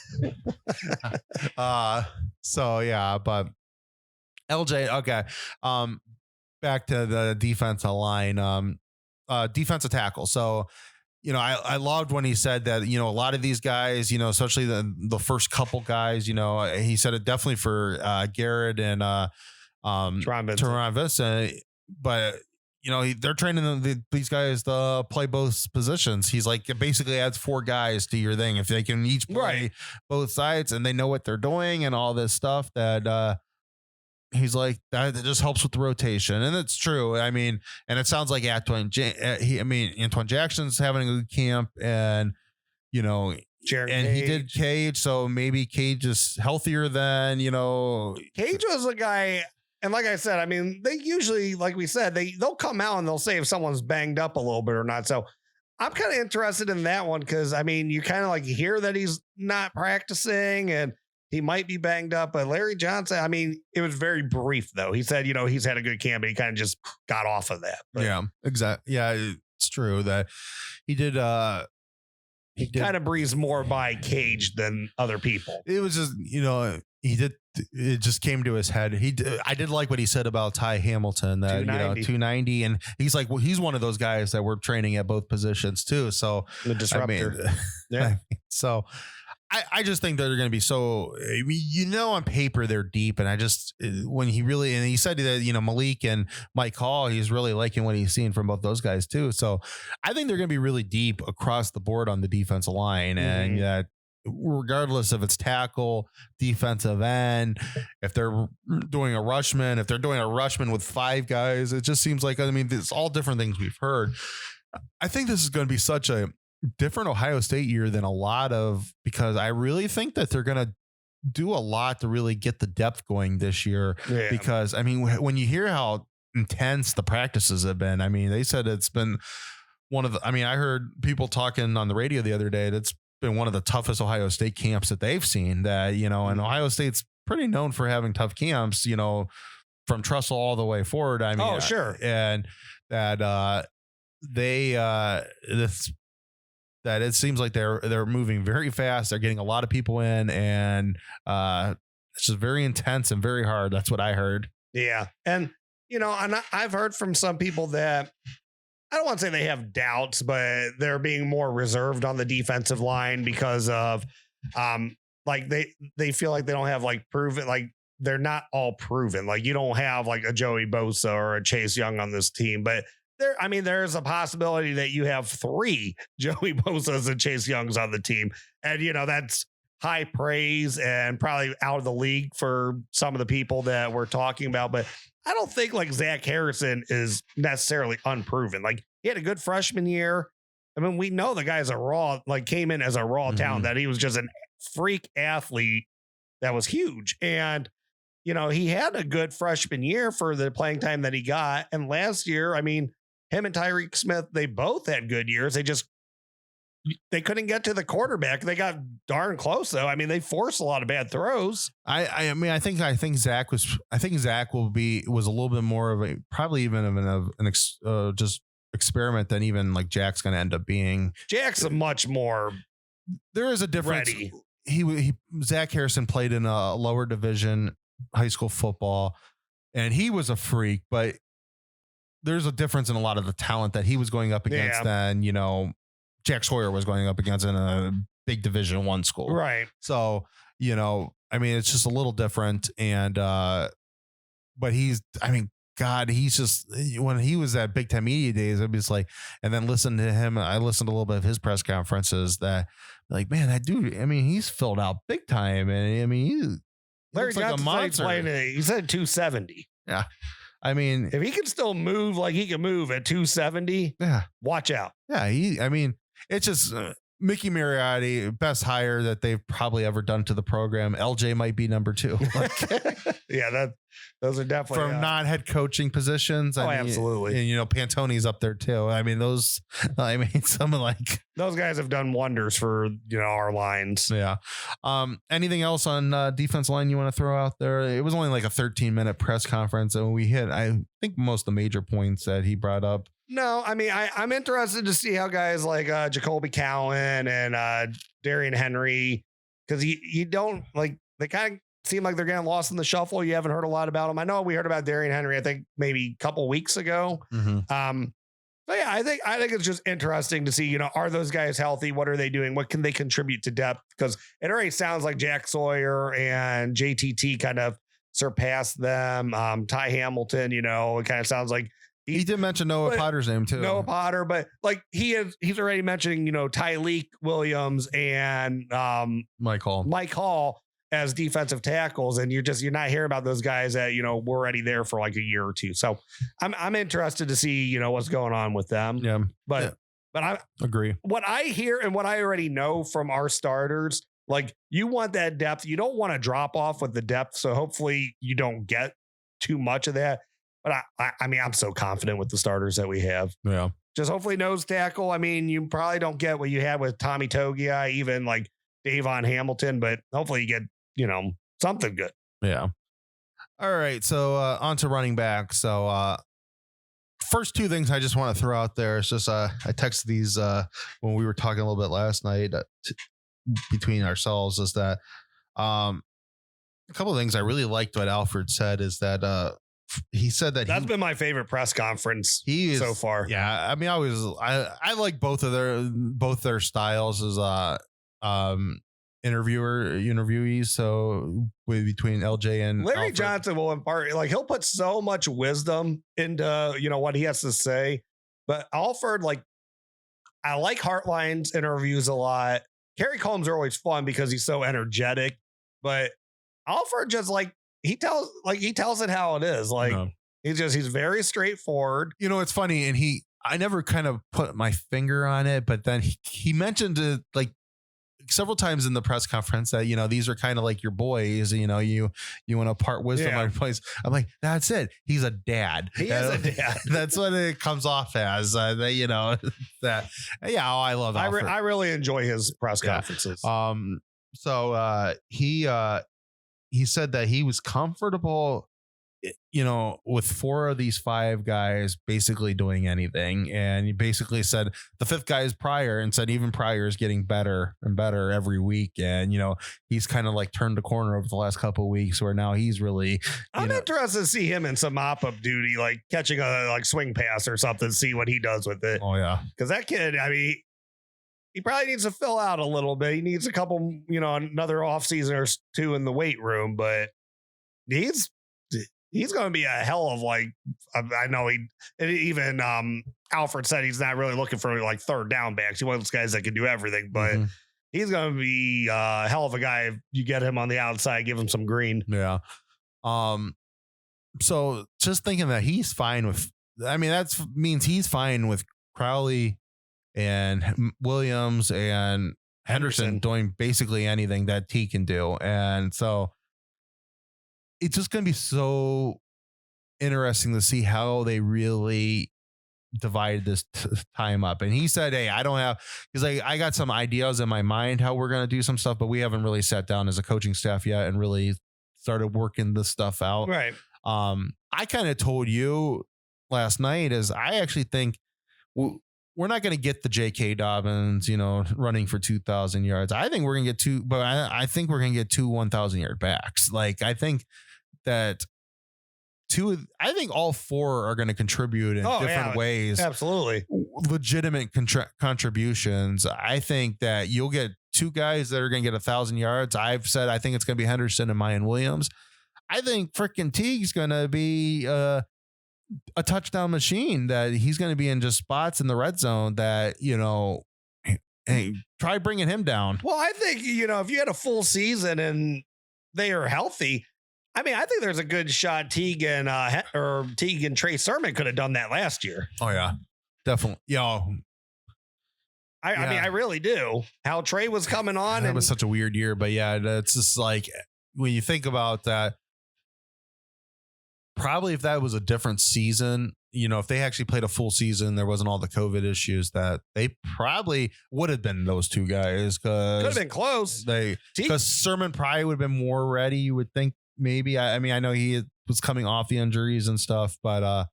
So yeah, but. LJ, okay. Back to the defensive line, defensive tackle. So, I loved when he said that, a lot of these guys, especially the first couple guys, he said it definitely for Garrett and Teron Vincent, but they're training these guys to play both positions. He's like, it basically adds 4 guys to your thing. If they can each play both sides and they know what they're doing and all this stuff, that he's like, that just helps with the rotation. And it's true. I mean, and it sounds like Antoine Jackson's having a good camp, and, he did Cage. So maybe Cage is healthier than, Cage was a guy. And like I said, I mean, they usually, like we said, they'll come out and they'll say if someone's banged up a little bit or not. So I'm kind of interested in that one, because, I mean, you kind of like hear that he's not practicing and he might be banged up. But Larry Johnson, I mean, it was very brief, though. He said, he's had a good camp, but he kind of just got off of that. But yeah, exactly. Yeah, it's true that he did. He kind of breezed more by Cage than other people. It was just, he did. It just came to his head. I did like what he said about Ty Hamilton, that 290, and he's like, well, he's one of those guys that we're training at both positions too. So the disruptor. Yeah. So I just think that they're going to be so, on paper they're deep, and he said that Malik and Mike Hall, he's really liking what he's seeing from both those guys too. So I think they're going to be really deep across the board on the defensive line, and regardless if it's tackle, defensive end, if they're doing a rushman with 5 guys, it just seems like, it's all different things we've heard. I think this is going to be such a different Ohio State year than because I really think that they're going to do a lot to really get the depth going this year. Yeah. Because when you hear how intense the practices have been, they said it's been one of the, I heard people talking on the radio the other day, that's been one of the toughest Ohio State camps that they've seen, that, and Ohio State's pretty known for having tough camps, from Trussell all the way forward. Oh, sure. And that that it seems like they're moving very fast. They're getting a lot of people in, and it's just very intense and very hard. That's what I heard. Yeah. And, and I've heard from some people that, I don't want to say they have doubts, but they're being more reserved on the defensive line because of, like they feel like they don't have like proven, like they're not all proven. Like you don't have like a Joey Bosa or a Chase Young on this team, but there's a possibility that you have 3 Joey Bosas and Chase Youngs on the team. And, that's high praise and probably out of the league for some of the people that we're talking about. But I don't think like Zach Harrison is necessarily unproven. Like he had a good freshman year. We know the guy's came in as a raw talent, that he was just a freak athlete that was huge. And, he had a good freshman year for the playing time that he got. And last year, him and Tyreek Smith, they both had good years. They couldn't get to the quarterback. They got darn close though. They forced a lot of bad throws. I think Zach was a little bit more of a, probably even of an just experiment than even like Jack's going to end up being. Jack's a much more. There is a difference. Ready. Zach Harrison played in a lower division high school football, and he was a freak, but there's a difference in a lot of the talent that he was going up against than, Jack Sawyer was going up against in a big Division I school. Right. So, it's just a little different. And, but he's just, when he was at Big Ten Media Days, it was like, and then listen to him. I listened to a little bit of his press conferences that like, man, that dude, he's filled out big time. And Larry like a monster. He said 270. Yeah. If he can still move like he can move at 270, watch out. Yeah. It's just Mickey Mariotti, best hire that they've probably ever done to the program. LJ might be number 2. Yeah, those are definitely from non-head coaching positions. Absolutely. And Pantoni's up there too. Some of like those guys have done wonders for our lines. Yeah. Anything else on defense line you want to throw out there? It was only like a 13-minute press conference, and we hit, I think, most of the major points that he brought up. No, I'm interested to see how guys like Jacoby Cowan and Darian Henry, because you don't like, they kind of seem like they're getting lost in the shuffle. You haven't heard a lot about them. I know we heard about Darian Henry, I think maybe a couple weeks ago. But yeah, I think it's just interesting to see, are those guys healthy? What are they doing? What can they contribute to depth? Because it already sounds like Jack Sawyer and JTT kind of surpassed them. Ty Hamilton, it kind of sounds like He did mention Noah Potter's name too. Noah Potter, but like he's already mentioning, Tyleek Williams and Mike Hall as defensive tackles, and you're not hearing about those guys that were already there for like a year or two. So I'm interested to see what's going on with them. Yeah, but I agree. What I hear and what I already know from our starters, like you want that depth. You don't want to drop off with the depth. So hopefully you don't get too much of that. But I mean, I'm so confident with the starters that we have. Yeah. Just hopefully nose tackle. I mean, you probably don't get what you had with Tommy Togiai, even like Davon Hamilton, but hopefully you get, something good. Yeah. All right. So on to running back. So first two things I just want to throw out there is just I texted these when we were talking a little bit last night between ourselves is that a couple of things I really liked what Alford said is that he said that that's been my favorite press conference so far. Yeah, I mean, I like both their styles as interviewees. So between LJ and Larry Alford. Johnson will impart, like he'll put so much wisdom into what he has to say. But Alford, like I like Heartline's interviews a lot. Kerry Combs are always fun because he's so energetic. But Alford just he tells it how it is. Like he's very straightforward. It's funny, and I never kind of put my finger on it, but then he mentioned it like several times in the press conference that these are kind of like your boys. You want to part wisdom on your place. I'm like, that's it. He's a dad. He is a dad. That's what it comes off as. That. Yeah, I love. I really enjoy his press conferences. So he said that he was comfortable, with 4 of these 5 guys basically doing anything. And he basically said the 5th guy is Pryor and said even Pryor is getting better and better every week. And, he's kind of like turned the corner over the last couple of weeks where now he's really, I'm interested to see him in some mop-up duty, like catching a swing pass or something, see what he does with it. Oh, yeah. Because that kid, I mean, he probably needs to fill out a little bit. He needs a couple, another offseason or 2 in the weight room, but he's going to be a hell of I know even Alford said he's not really looking for like third down backs. He wants guys that can do everything, but he's going to be a hell of a guy if you get him on the outside, give him some green. Yeah. So just thinking that he's fine with, that means he's fine with Crowley and Williams and Henderson doing basically anything that he can do. And so it's just going to be so interesting to see how they really divide this time up. And he said, hey, he's like, I got some ideas in my mind how we're going to do some stuff, but we haven't really sat down as a coaching staff yet and really started working this stuff out. Right. I kind of told you last night is I actually think we're not going to get the J.K. Dobbins, running for 2,000 yards. I think we're going to get 2, but I think we're going to get 2 1,000-yard backs. Like, I think that I think all 4 are going to contribute in different ways. Absolutely. Legitimate contributions. I think that you'll get 2 guys that are going to get 1,000 yards. I've said I think it's going to be Henderson and Mayan Williams. I think freaking Teague's going to be a touchdown machine, that he's going to be in just spots in the red zone that, hey, try bringing him down. Well, I think, if you had a full season and they are healthy, I think there's a good shot Teague and Trey Sermon could have done that last year. Oh, yeah, definitely. Yeah. I mean, I really do. How Trey was coming on. That was such a weird year, but yeah, it's just like when you think about that, probably if that was a different season, if they actually played a full season, there wasn't all the COVID issues, that they probably would have been those 2 guys. Could have been close. Because Sermon probably would have been more ready, you would think. Maybe. I know he was coming off the injuries and stuff, but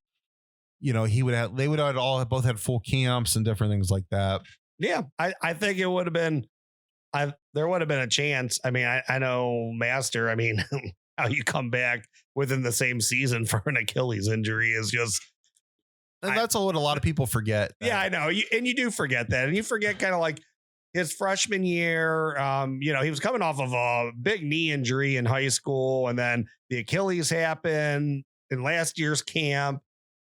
they would have all both had full camps and different things like that. Yeah, I think it would have been. There would have been a chance. I know Master. How you come back within the same season for an Achilles injury is just. And that's what a lot of people forget. Yeah, I know, and you do forget that, and you forget kind of like his freshman year. He was coming off of a big knee injury in high school, and then the Achilles happened in last year's camp.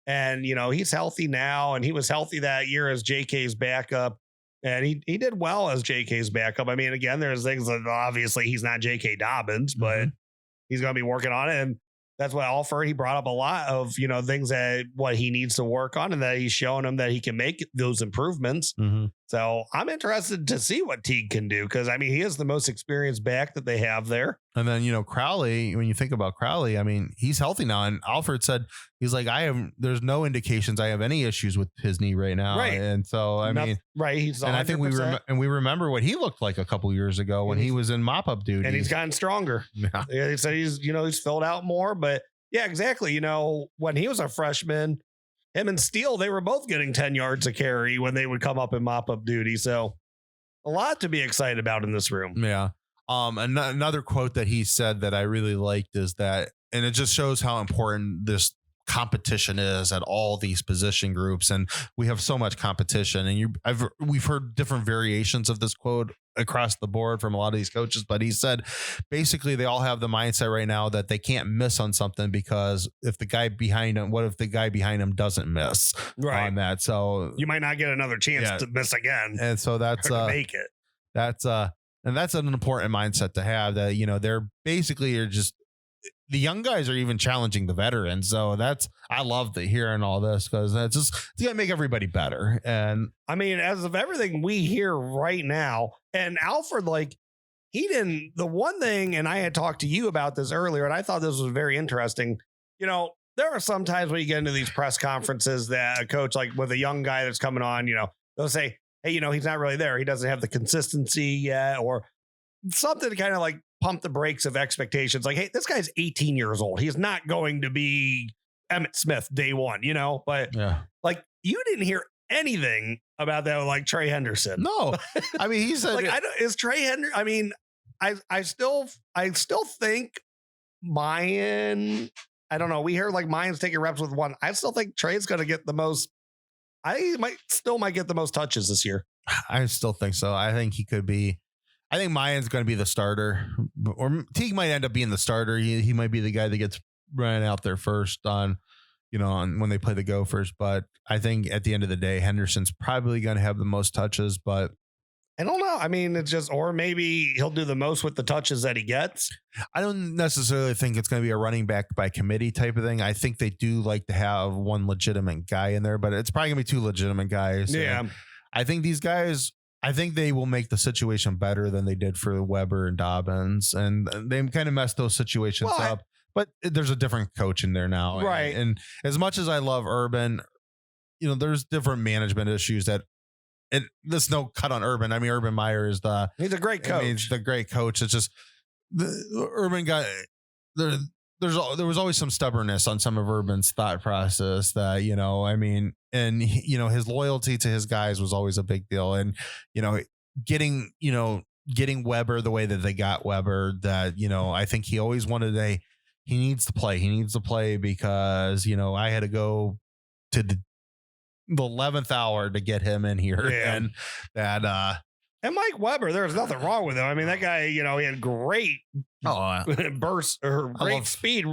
And, he's healthy now, and he was healthy that year as JK's backup. And he did well as JK's backup. I mean, again, there's things that obviously he's not JK Dobbins, but he's going to be working on it. And that's what Alford, he brought up a lot of, things that what he needs to work on, and that he's showing him that he can make those improvements. So I'm interested to see what Teague can do, because I mean, he is the most experienced back that they have there. And then, Crowley, when you think about Crowley, I mean, he's healthy now. And Alford said, he's like, there's no indications I have any issues with his knee right now. Right. And so, I mean, right. He's 100%. And I think we remember what he looked like a couple years ago when he was in mop-up duty. And he's gotten stronger. Yeah. He said he's filled out more, but yeah, exactly. When he was a freshman, him and Steele, they were both getting 10 yards a carry when they would come up in mop-up duty. So a lot to be excited about in this room. Yeah. Another quote that he said that I really liked is that, and it just shows how important this competition is at all these position groups. And we have so much competition, and we've heard different variations of this quote across the board from a lot of these coaches, but he said basically they all have the mindset right now that they can't miss on something, because if the guy behind him, what if the guy behind him doesn't miss on that? So you might not get another chance to miss again. And so that's make it. And that's an important mindset to have, that, they're basically are just, the young guys are even challenging the veterans. So I love hearing all this, because it's going to make everybody better. And I mean, as of everything we hear right now, and Alford, the one thing, and I had talked to you about this earlier, and I thought this was very interesting. There are some times when you get into these press conferences that a coach, like with a young guy that's coming on, they'll say, hey, he's not really there. He doesn't have the consistency yet, or something to kind of pump the brakes of expectations. Like, hey, this guy's 18 years old. He's not going to be Emmitt Smith day one, but you didn't hear anything about that with Tre Henderson. No, I mean, he said, is Tre Henderson? I mean, I still think Mayan, I don't know. We heard Mayan's taking reps with one. I still think Tre's going to get the most. I might get the most touches this year. I still think so. I think he could be. I think Mayan's going to be the starter, or Teague might end up being the starter. He might be the guy that gets run out there first on when they play the Gophers. But I think at the end of the day, Henderson's probably going to have the most touches. But I don't know. I mean, it's just, or maybe he'll do the most with the touches that he gets. I don't necessarily think it's going to be a running back by committee type of thing. I think they do like to have one legitimate guy in there, but it's probably going to be two legitimate guys. Yeah. And I think these guys, they will make the situation better than they did for Weber and Dobbins, and they kind of messed those situations up. But there's a different coach in there now. Right. And as much as I love Urban, there's different management issues that, and there's no cut on Urban. I mean, Urban Meyer is he's a great coach. He's the great coach. It's just the Urban guy. There was always some stubbornness on some of Urban's thought process that, and his loyalty to his guys was always a big deal. And, getting Weber the way that they got Weber, that, I think he always wanted he needs to play. He needs to play because, I had to go to the 11th hour to get him in here. Yeah. And that, and Mike Weber, there's nothing wrong with him. I mean, that guy, he had great burst or great speed,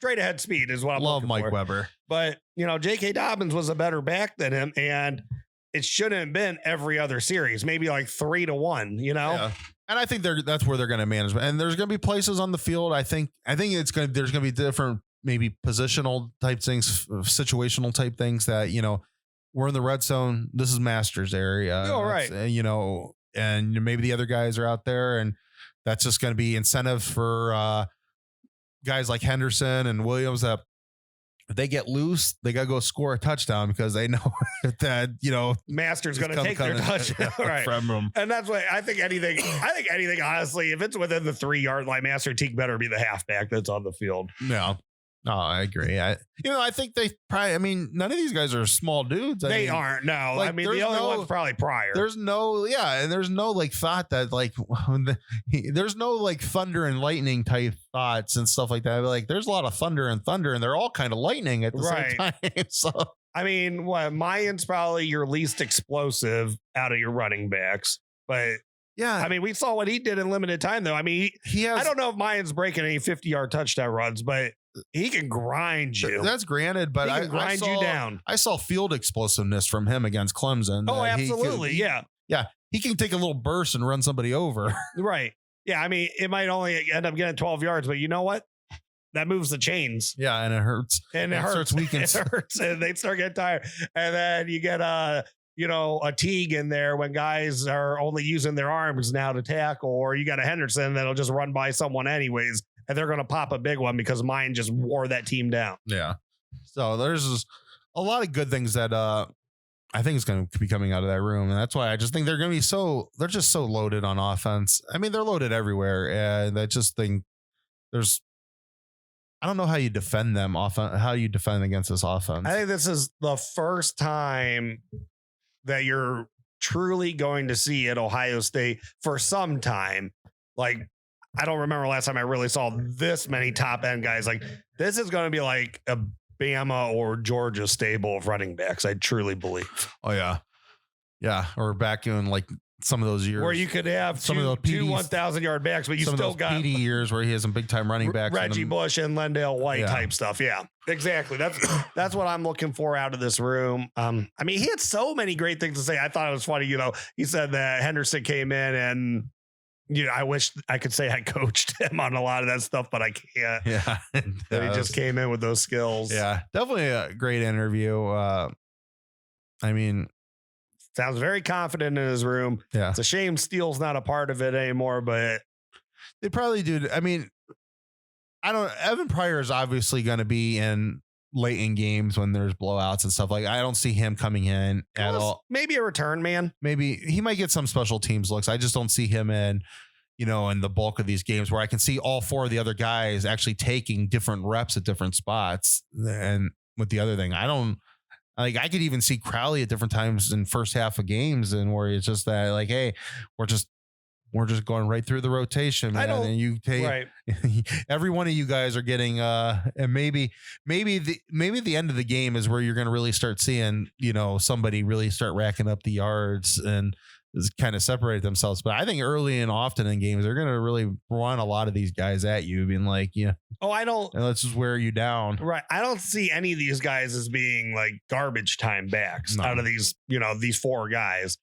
straight ahead speed is what I love. Mike Weber, but J.K. Dobbins was a better back than him, and it shouldn't have been every other series, maybe 3-1. Yeah. And I think that's where they're going to manage. And there's going to be places on the field. I think there's going to be different, maybe positional type things, situational type things that, we're in the red zone. This is Masters area. Oh, right. And maybe the other guys are out there, and that's just going to be incentive for guys like Henderson and Williams that if they get loose, they got to go score a touchdown because they know that, Master's going to take their touchdown right from them. And that's why I think anything, honestly, if it's within the 3-yard line, Master Teague better be the halfback that's on the field. Yeah. No, I agree. I think they probably, none of these guys are small dudes. They aren't. No, the only one's probably Pryor. There's no thought that there's no thunder and lightning type thoughts and stuff like that. There's a lot of thunder and they're all kind of lightning at the same time. So, Mayan's probably your least explosive out of your running backs, but yeah, we saw what he did in limited time though. I don't know if Mayan's breaking any 50-yard touchdown runs, but he can grind you. That's granted, but he can grind you down. I saw field explosiveness from him against Clemson. Oh, absolutely. Yeah. He can take a little burst and run somebody over. Right. Yeah. I mean, it might only end up getting 12 yards, but you know what? That moves the chains. Yeah, and it hurts. And it hurts. Weakens. It hurts, and they start getting tired. And then you get a Teague in there when guys are only using their arms now to tackle, or you got a Henderson that'll just run by someone anyways, and they're going to pop a big one because mine just wore that team down. Yeah. So there's a lot of good things that I think is going to be coming out of that room, and that's why I just think they're going to be they're just so loaded on offense. I mean, they're loaded everywhere, and I just think I don't know how you defend them how you defend against this offense. I think this is the first time that you're truly going to see at Ohio State for some time. Like, I don't remember last time I really saw this many top end guys. Like, this is going to be like a Bama or Georgia stable of running backs. I truly believe. Oh yeah. Yeah. Or back in like some of those years where you could have two 1,000-yard backs, but you still got PD years where he has some big time running backs, Reggie Bush and Lendale White type stuff. Yeah, exactly. That's what I'm looking for out of this room. I mean, he had so many great things to say. I thought it was funny. He said that Henderson came in and, I wish I could say I coached him on a lot of that stuff, but I can't. Yeah. That he just came in with those skills. Yeah, definitely a great interview. I mean, sounds very confident in his room. Yeah. It's a shame Steele's not a part of it anymore, but they probably do. I mean, Evan Pryor is obviously going to be in late in games when there's blowouts and stuff. Like, I don't see him coming in at all. Maybe a return man. Maybe he might get some special teams looks. I just don't see him in the bulk of these games where I can see all four of the other guys actually taking different reps at different spots. And with the other thing, I could even see Crowley at different times in first half of games, and where it's just that like, hey, we're just going right through the rotation, man. And you take every one of you guys are getting and maybe the end of the game is where you're going to really start seeing somebody really start racking up the yards and kind of separate themselves. But I think early and often in games they're going to really run a lot of these guys at you, being like, let's just wear you down. Right. I don't see any of these guys as being like garbage time backs out of these, these four guys.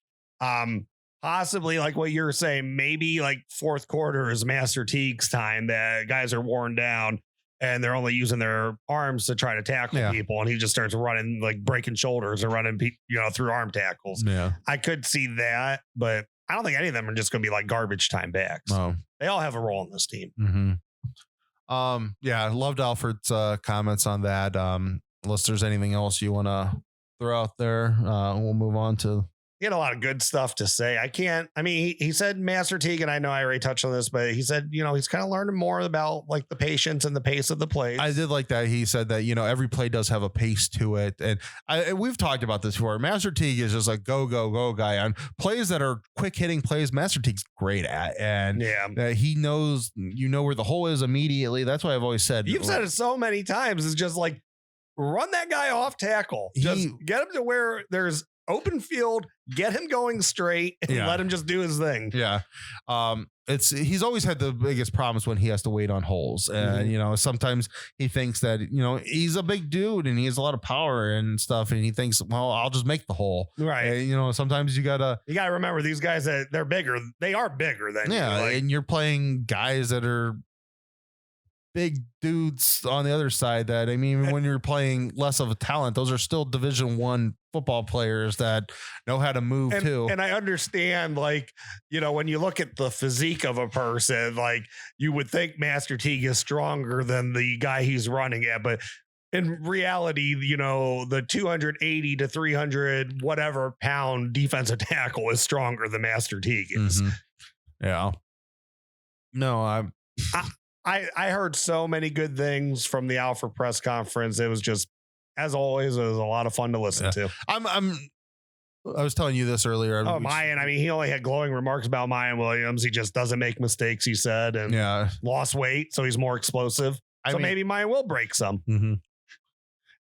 Possibly like what you're saying, maybe like fourth quarter is Master Teague's time that guys are worn down and they're only using their arms to try to tackle people. And he just starts running, like breaking shoulders or running, through arm tackles. Yeah. I could see that, but I don't think any of them are just going to be like garbage time backs. No. They all have a role in this team. Mm-hmm. I loved Alford's comments on that. Unless there's anything else you want to throw out there, we'll move on to. He had a lot of good stuff to say. He said Master Teague, and I know I already touched on this, but he said, he's kind of learning more about like the patience and the pace of the plays. I did like that. He said that, every play does have a pace to it. And we've talked about this before. Master Teague is just like go, go, go guy on plays that are quick hitting plays. Master Teague's great at, and he knows, where the hole is immediately. That's why I've always said, you've said it so many times. It's just like, run that guy off tackle. Just get him to where there's open field, get him going straight, and let him just do his thing. Yeah. He's always had the biggest problems when he has to wait on holes. And, sometimes he thinks that, he's a big dude and he has a lot of power and stuff. And he thinks, well, I'll just make the hole. Right. And, sometimes you gotta remember these guys that they're bigger. They are bigger than you. And you're playing guys that are big dudes on the other side that, when you're playing less of a talent, those are still Division I football players that know how to move too. And I understand, when you look at the physique of a person, like you would think Master Teague is stronger than the guy he's running at, but in reality, the 280 to 300 whatever pound defensive tackle is stronger than Master Teague is. Mm-hmm. Yeah. No, I heard so many good things from the Alford press conference. It was just, as always, it was a lot of fun to listen to. I was telling you this earlier. Mayan. He only had glowing remarks about Mayan Williams. He just doesn't make mistakes, he said, and lost weight, so he's more explosive. Maybe Mayan will break some. Mm-hmm.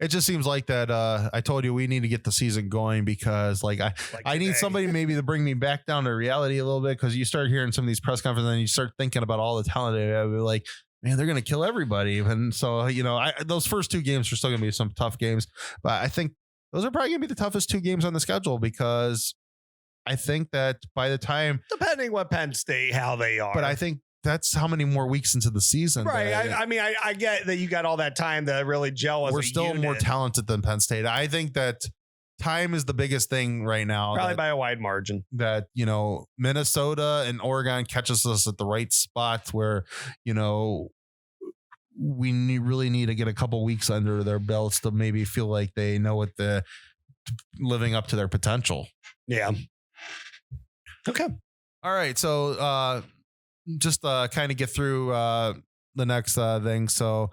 It just seems like that. I told you we need to get the season going because I need somebody maybe to bring me back down to reality a little bit, because you start hearing some of these press conferences and you start thinking about all the talent. Like, man, they're going to kill everybody. And so, those first 2 games are still going to be some tough games, but I think those are probably going to be the toughest 2 games on the schedule, because I think that by the time, depending what Penn State, how they are, but I think that's how many more weeks into the season. Right. I get that you got all that time to really gel as we're still unit. More talented than Penn State. I think that time is the biggest thing right now. Probably by a wide margin. That, Minnesota and Oregon catches us at the right spot where, we really need to get a couple weeks under their belts to maybe feel like they know what living up to their potential. Yeah. Okay. All right. So just kind of get through the next thing. So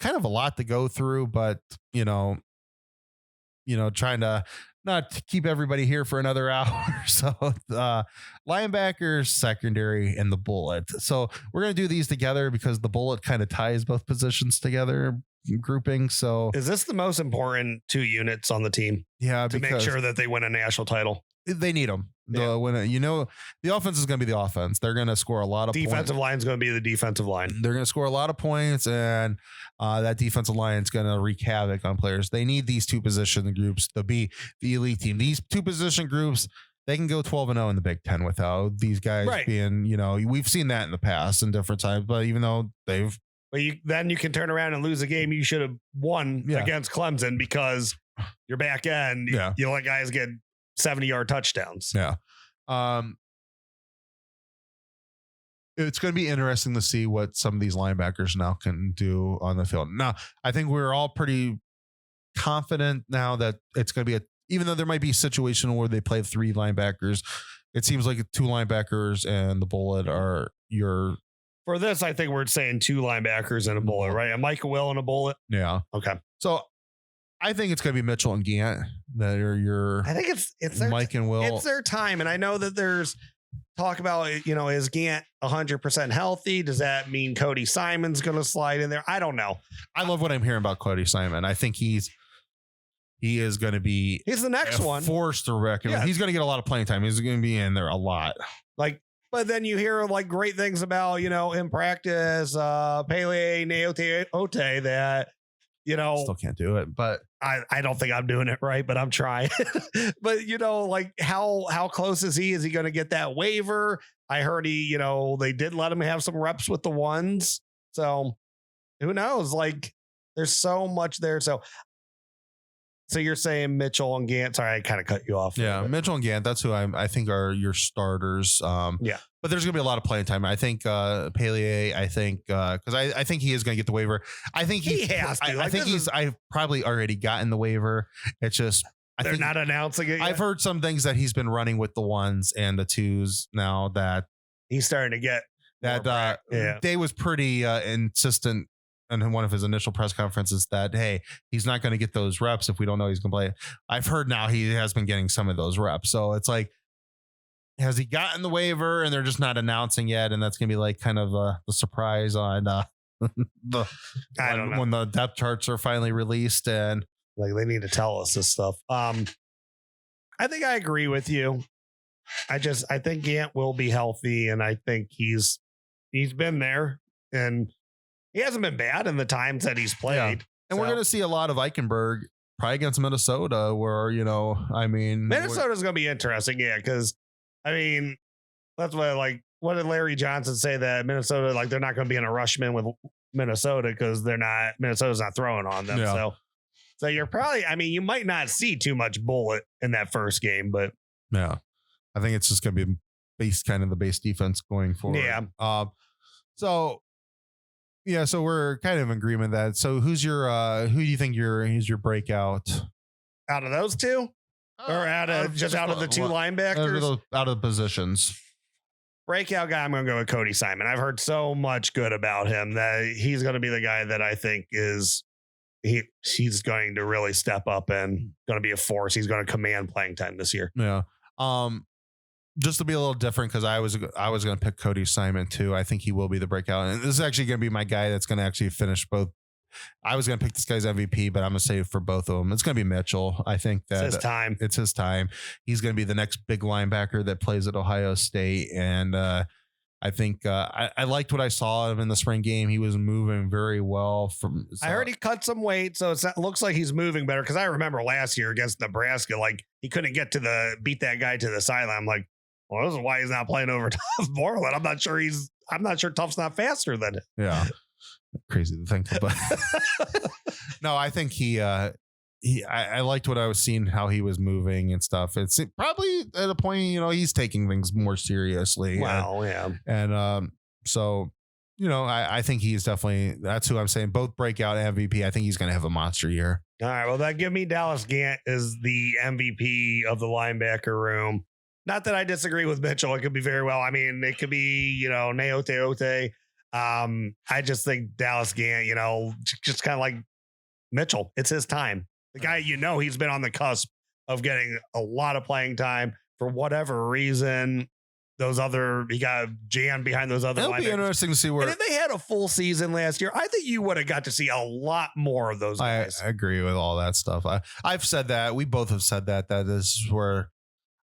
kind of a lot to go through, but, trying to not keep everybody here for another hour. So linebackers, secondary, and the bullet. So we're going to do these together because the bullet kind of ties both positions together, grouping. So is this the most important 2 units on the team? Yeah. To make sure that they win a national title. They need them. The offense is going to be the offense. They're going to score a lot of defensive line is going to be the defensive line. They're going to score a lot of points, and that defensive line is going to wreak havoc on players. They need these 2 position groups to be the elite team. These 2 position groups, they can go 12-0 in the Big Ten without these guys being, we've seen that in the past in different times, but even though they've, but then you can turn around and lose a game you should have won against Clemson because your back end, you let guys get 70-yard touchdowns. Yeah. It's going to be interesting to see what some of these linebackers now can do on the field. Now, I think we're all pretty confident now that it's going to be even though there might be a situation where they play 3 linebackers, it seems like 2 linebackers and the bullet are your. For this, I think we're saying 2 linebackers and a bullet, right? A Micah Will and a bullet. Yeah. Okay. So I think it's going to be Mitchell and Gant that are your. I think it's their Mike and Will. It's their time, and I know that there's talk about is Gant 100% healthy? Does that mean Cody Simon's going to slide in there? I don't know. I love what I'm hearing about Cody Simon. I think he is going to be. He's the next one. Forced to reckon. Yeah. He's going to get a lot of playing time. He's going to be in there a lot. But then you hear great things about in practice, Pele Naote Ote that. Still can't do it, but I don't think I'm doing it right, but I'm trying. But how close is he? Is he going to get that waiver? I heard they did let him have some reps with the ones. So who knows? There's so much there. So you're saying Mitchell and Gant? Sorry, I kind of cut you off. Yeah, Mitchell and Gant. That's who I think are your starters. Yeah, but there's gonna be a lot of playing time. I think Pele. I think because I think he is gonna get the waiver. I think he has to. I think I've probably already gotten the waiver. It's just they're not announcing it yet. I've heard some things that he's been running with the 1s and the 2s now that he's starting to get that. Day was pretty insistent. And in one of his initial press conferences that, hey, he's not going to get those reps if we don't know he's going to play. I've heard now he has been getting some of those reps. So it's has he gotten the waiver and they're just not announcing yet? And that's going to be kind of the surprise on when the depth charts are finally released. And they need to tell us this stuff. I think I agree with you. I think Gant will be healthy. And I think he's been there and he hasn't been bad in the times that he's played. Yeah. And we're going to see a lot of Eichenberg probably against Minnesota where, Minnesota's going to be interesting. Yeah. Cause that's what did Larry Johnson say that Minnesota, they're not going to be in a rushman with Minnesota because Minnesota's not throwing on them. Yeah. So you're probably, you might not see too much bullet in that first game, but yeah, I think it's just going to be the base defense going forward. Yeah. So we're kind of in agreement that. So who do you think who's your breakout out of those 2, or out of the 2 linebackers, out of the positions? Breakout guy, I'm going to go with Cody Simon. I've heard so much good about him that he's going to be the guy that I think he's going to really step up and going to be a force. He's going to command playing time this year. Yeah. Just to be a little different, because I was going to pick Cody Simon too. I think he will be the breakout, and this is actually going to be my guy that's going to actually finish both. I was going to pick this guy's MVP, but I'm going to say for both of them, it's going to be Mitchell. I think that it's his time. It's his time. He's going to be the next big linebacker that plays at Ohio State, and I think I liked what I saw of him in the spring game. He was moving very well. I heard he cut some weight, so it looks like he's moving better. Because I remember last year against Nebraska, like he couldn't get to beat that guy to the sideline. I'm like, well, this is why he's not playing over Tough Moreland. I'm not sure Tough's not faster than it. Yeah, crazy to think, but no, I think I liked what I was seeing, how he was moving and stuff. It's probably at a point, he's taking things more seriously. Wow, yeah. And so, I think he's definitely, that's who I'm saying, both breakout MVP. I think he's going to have a monster year. All right, well, that give me Dallas Gant as the MVP of the linebacker room. Not that I disagree with Mitchell. It could be very well. I mean, it could be, Neote Ote. I just think Dallas Gant, just kind of like Mitchell. It's his time. The guy, he's been on the cusp of getting a lot of playing time for whatever reason. He got jammed behind those other. It'll be interesting to see where. And if they had a full season last year, I think you would have got to see a lot more of those guys. I agree with all that stuff. I've said that. We both have said that. That is where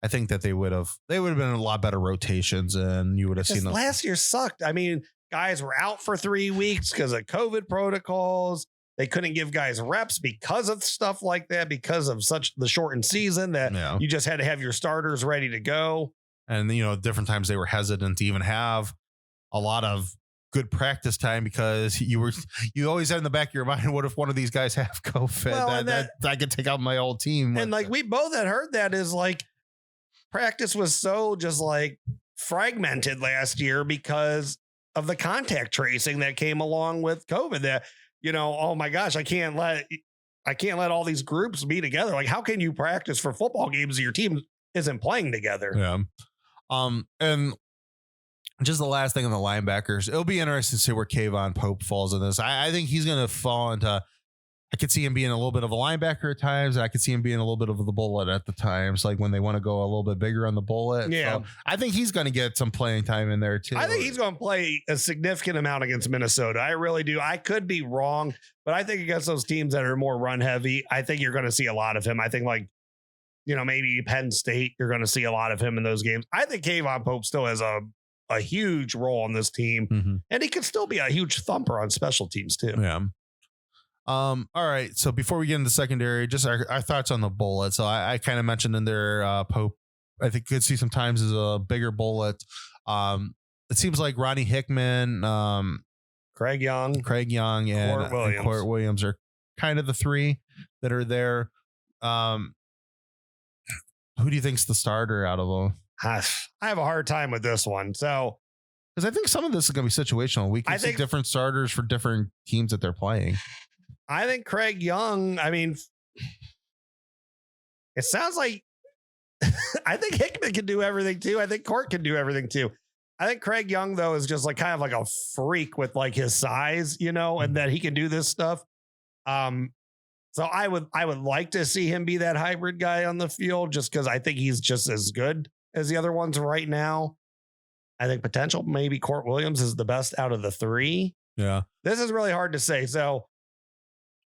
I think that they would have been a lot better rotations, and you would have seen them. Last year sucked. I mean, guys were out for 3 weeks because of COVID protocols. They couldn't give guys reps because of stuff like that, because of the shortened season that you just had to have your starters ready to go. And, different times they were hesitant to even have a lot of good practice time because you always had in the back of your mind, what if one of these guys have COVID? Well, that I could take out my whole team. And like we both had heard that is like practice was so just like fragmented last year because of the contact tracing that came along with COVID that, oh my gosh, I can't let all these groups be together. Like, how can you practice for football games if your team isn't playing together? Yeah. And just the last thing on the linebackers, it'll be interesting to see where Kayvon Pope falls in this. I think he's going to fall into, I could see him being a little bit of a linebacker at times. And I could see him being a little bit of the bullet at the times, like when they want to go a little bit bigger on the bullet. Yeah. So I think he's going to get some playing time in there too. I think he's going to play a significant amount against Minnesota. I really do. I could be wrong, but I think against those teams that are more run heavy, I think you're going to see a lot of him. I think maybe Penn State, you're going to see a lot of him in those games. I think Kayvon Pope still has a huge role on this team, and he could still be a huge thumper on special teams too. Yeah. All right. So before we get into secondary, just our thoughts on the bullet. So I kind of mentioned in there, Pope, I think could see sometimes as a bigger bullet. It seems like Ronnie Hickman, Craig Young, and Court Williams are kind of the three that are there. Who do you think's the starter out of them? I have a hard time with this one. So, because I think some of this is going to be situational. We can see different starters for different teams that they're playing. I think Craig Young, I mean, it sounds like I think Hickman can do everything too. I think Court can do everything too. I think Craig Young, though, is just like kind of like a freak with like his size, and that he can do this stuff. So I would like to see him be that hybrid guy on the field just because I think he's just as good as the other ones right now. I think potential maybe Court Williams is the best out of the three. Yeah. This is really hard to say. So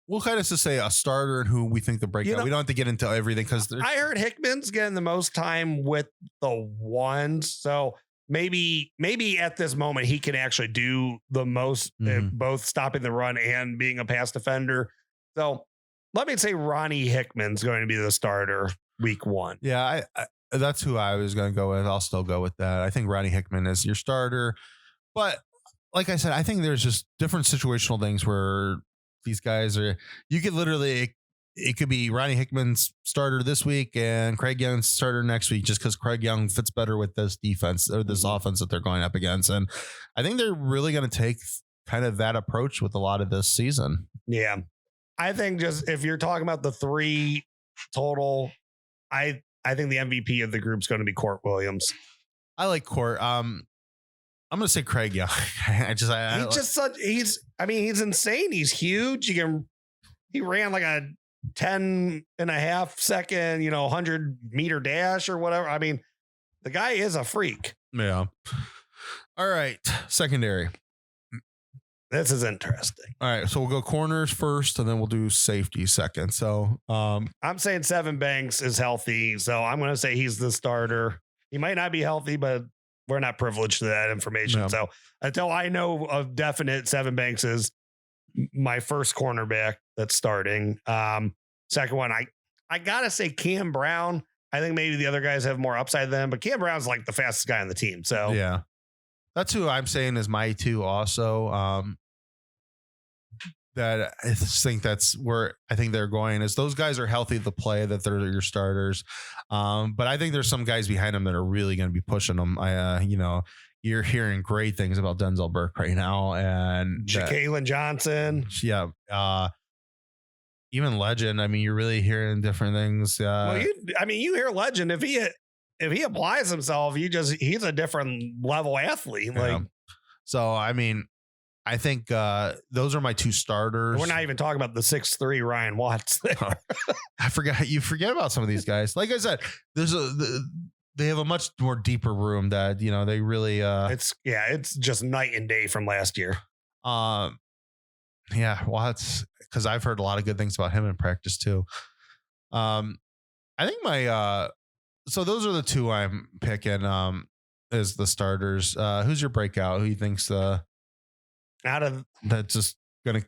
we'll kind of just say a starter and who we think the breakout. We don't have to get into everything because I heard Hickman's getting the most time with the ones. So maybe at this moment he can actually do the most, both stopping the run and being a pass defender. So let me say Ronnie Hickman's going to be the starter week one. Yeah, I that's who I was going to go with. I'll still go with that. I think Ronnie Hickman is your starter. But like I said, I think there's just different situational things where these guys are, you could literally, it could be Ronnie Hickman's starter this week and Craig Young's starter next week, just because Craig Young fits better with this defense or this offense that they're going up against. And I think they're really going to take kind of that approach with a lot of this season. Yeah. I think just if you're talking about the three total, I think the MVP of the group is going to be Court Williams. I like Court. I'm going to say Craig Young. He's insane. He's huge. He ran like a 10 and a half second, 100 meter dash or whatever. I mean, the guy is a freak. Yeah. All right. Secondary. This is interesting. All right. So we'll go corners first and then we'll do safety second. So I'm saying Seven Banks is healthy. So I'm going to say he's the starter. He might not be healthy, but we're not privileged to that information. No. So until I know of definite, Seven Banks is my first cornerback that's starting. Second one, I gotta say Cam Brown. I think maybe the other guys have more upside than him, but Cam Brown's like the fastest guy on the team. So yeah, that's who I'm saying is my two also. That I just think that's where I think they're going is those guys are healthy to play, that they're your starters. But I think there's some guys behind them that are really going to be pushing them. You're hearing great things about Denzel Burke right now, and Ja'Kalen Johnson. Yeah. Even Legend. I mean, you're really hearing different things. You hear Legend if he applies himself, he's a different level athlete. Like, so I mean, I think those are my two starters. We're not even talking about the 6'3" Ryan Watts. You forget about some of these guys. Like I said, they have a much more deeper room that they really. It's just night and day from last year. Yeah, Watts, because I've heard a lot of good things about him in practice too. I think so those are the two I'm picking as the starters. Who's your breakout? Who you think's that's just going to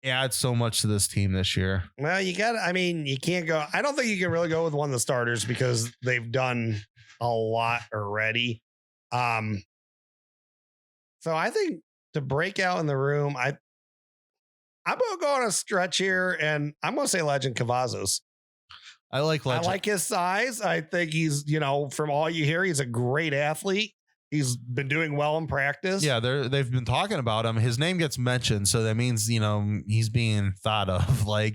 add so much to this team this year? Well, you can't go. I don't think you can really go with one of the starters because they've done a lot already. So I think to break out in the room, I'm going to go on a stretch here, and I'm going to say Legend Cavazos. I like Legend. I like his size. I think he's, from all you hear, he's a great athlete. He's been doing well in practice. Yeah, they've been talking about him. His name gets mentioned, so that means he's being thought of. I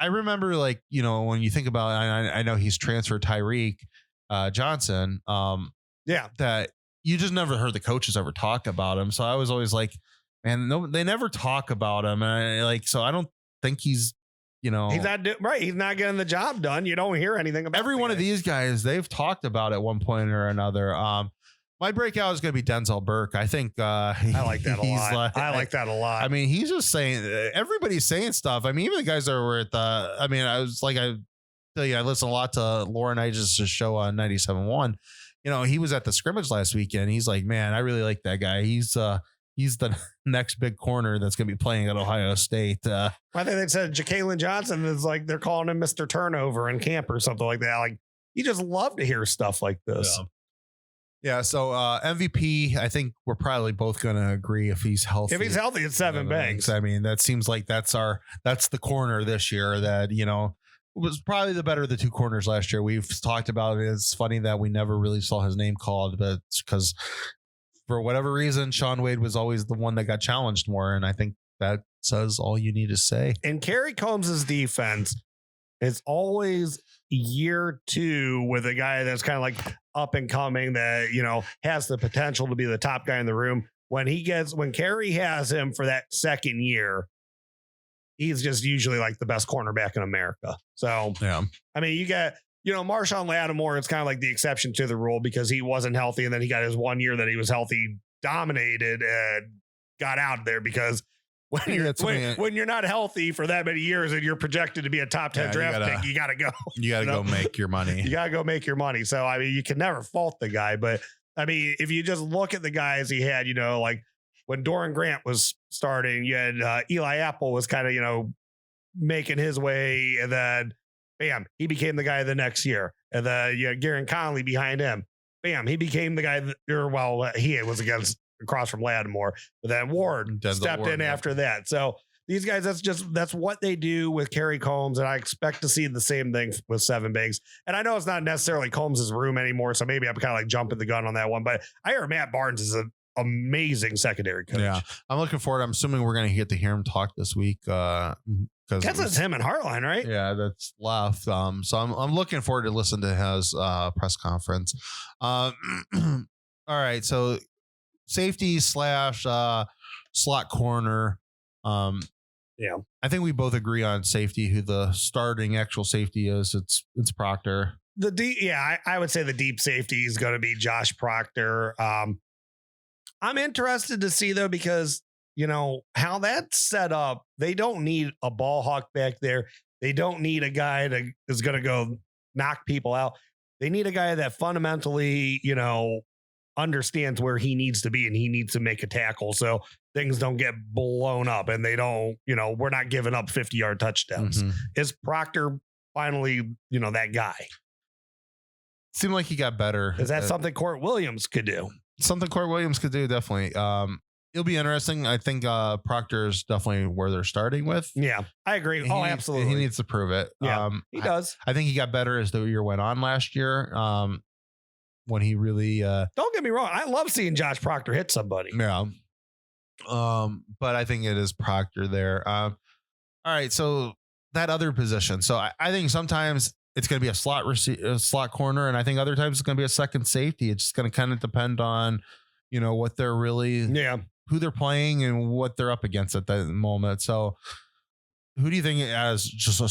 remember when you think about it, I know he's transferred Tyreek Johnson. That you just never heard the coaches ever talk about him. So I was always like, man, no, they never talk about him, and so I don't think he's. He's not right. He's not getting the job done. You don't hear anything about every one of these guys. They've talked about at one point or another. My breakout is going to be Denzel Burke. I think I like that a lot. I like that a lot. I mean, he's just saying everybody's saying stuff. I mean, even the guys that were at I tell you, I listen a lot to Lauren Iges' show on 97.1. He was at the scrimmage last weekend. He's like, man, I really like that guy. He's the next big corner that's going to be playing at Ohio State. I think they said Ja'Kalen Johnson is like they're calling him Mr. Turnover in camp or something like that. Like, you just love to hear stuff like this. Yeah. So MVP, I think we're probably both going to agree if he's healthy. If he's healthy, it's Seven Banks. I mean, that seems like that's the corner this year that was probably the better of the two corners last year. We've talked about it. It's funny that we never really saw his name called, but it's because for whatever reason, Sean Wade was always the one that got challenged more. And I think that says all you need to say. And Kerry Combs' defense is always year two with a guy that's kind of like up and coming that, has the potential to be the top guy in the room. When Kerry has him for that second year, he's just usually like the best cornerback in America. So, yeah, I mean, you got, Marshawn Lattimore, it's kind of like the exception to the rule because he wasn't healthy. And then he got his 1 year that he was healthy, dominated, and got out of there because when you're not healthy for that many years and you're projected to be a top 10 draft pick, you got to go. You got to go make your money. You got to go make your money. So, I mean, you can never fault the guy. But, I mean, if you just look at the guys he had, like when Doran Grant was starting, you had Eli Apple was kind of, making his way. And then, bam, he became the guy the next year. And then you had Garen Conley behind him. Bam, he became the guy he was across from Lattimore. But then Ward stepped in after that. So these guys, that's what they do with Kerry Combs. And I expect to see the same thing with Seven Banks. And I know it's not necessarily Combs' room anymore. So maybe I'm kind of like jumping the gun on that one. But I hear Matt Barnes is an amazing secondary coach. Yeah, I'm looking forward. I'm assuming we're going to get to hear him talk this week. That's him and Heartline, right? Yeah, that's left. So I'm looking forward to listen to his press conference. All right, so safety / slot corner. Yeah, I think we both agree on safety. Who the starting actual safety is? It's Proctor. I would say the deep safety is going to be Josh Proctor. I'm interested to see though because how that's set up. They don't need a ball hawk back there. They don't need a guy that is going to go knock people out. They need a guy that fundamentally, understands where he needs to be and he needs to make a tackle so things don't get blown up and they don't, we're not giving up 50-yard touchdowns. Is Proctor finally, that guy? Seemed like he got better. Is that something Court Williams could do? Something Court Williams could do, definitely. It'll be interesting. I think Proctor is definitely where they're starting with. Yeah, I agree. Absolutely. He needs to prove it. Yeah, he does. I think he got better as the year went on last year. When he really don't get me wrong, I love seeing Josh Proctor hit somebody. Yeah. But I think it is Proctor there. All right, so that other position. So I think sometimes it's going to be a slot corner, and I think other times it's going to be a second safety. It's just going to kind of depend on, what they're really, who they're playing and what they're up against at that moment. So who do you think as just a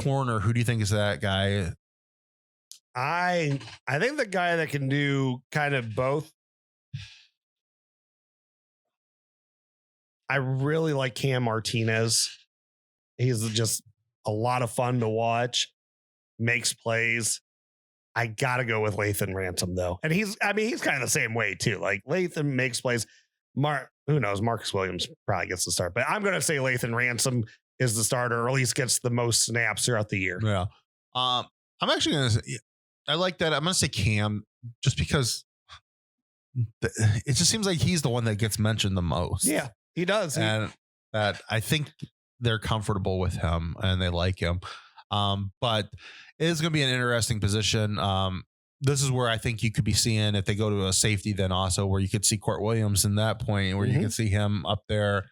corner? Who do you think is that guy? I think the guy that can do kind of both. I really like Cam Martinez. He's just a lot of fun to watch, makes plays. I got to go with Lathan Ransom, though. And he's kind of the same way, too. Like, Lathan makes plays. Who knows? Marcus Williams probably gets the start. But I'm going to say Lathan Ransom is the starter, or at least gets the most snaps throughout the year. Yeah. I'm actually going to say, I like that. I'm going to say Cam just because it just seems like he's the one that gets mentioned the most. Yeah, he does. And that I think they're comfortable with him and they like him. But it is going to be an interesting position. This is where I think you could be seeing, if they go to a safety, then also where you could see Court Williams in that point, where you could see him up there.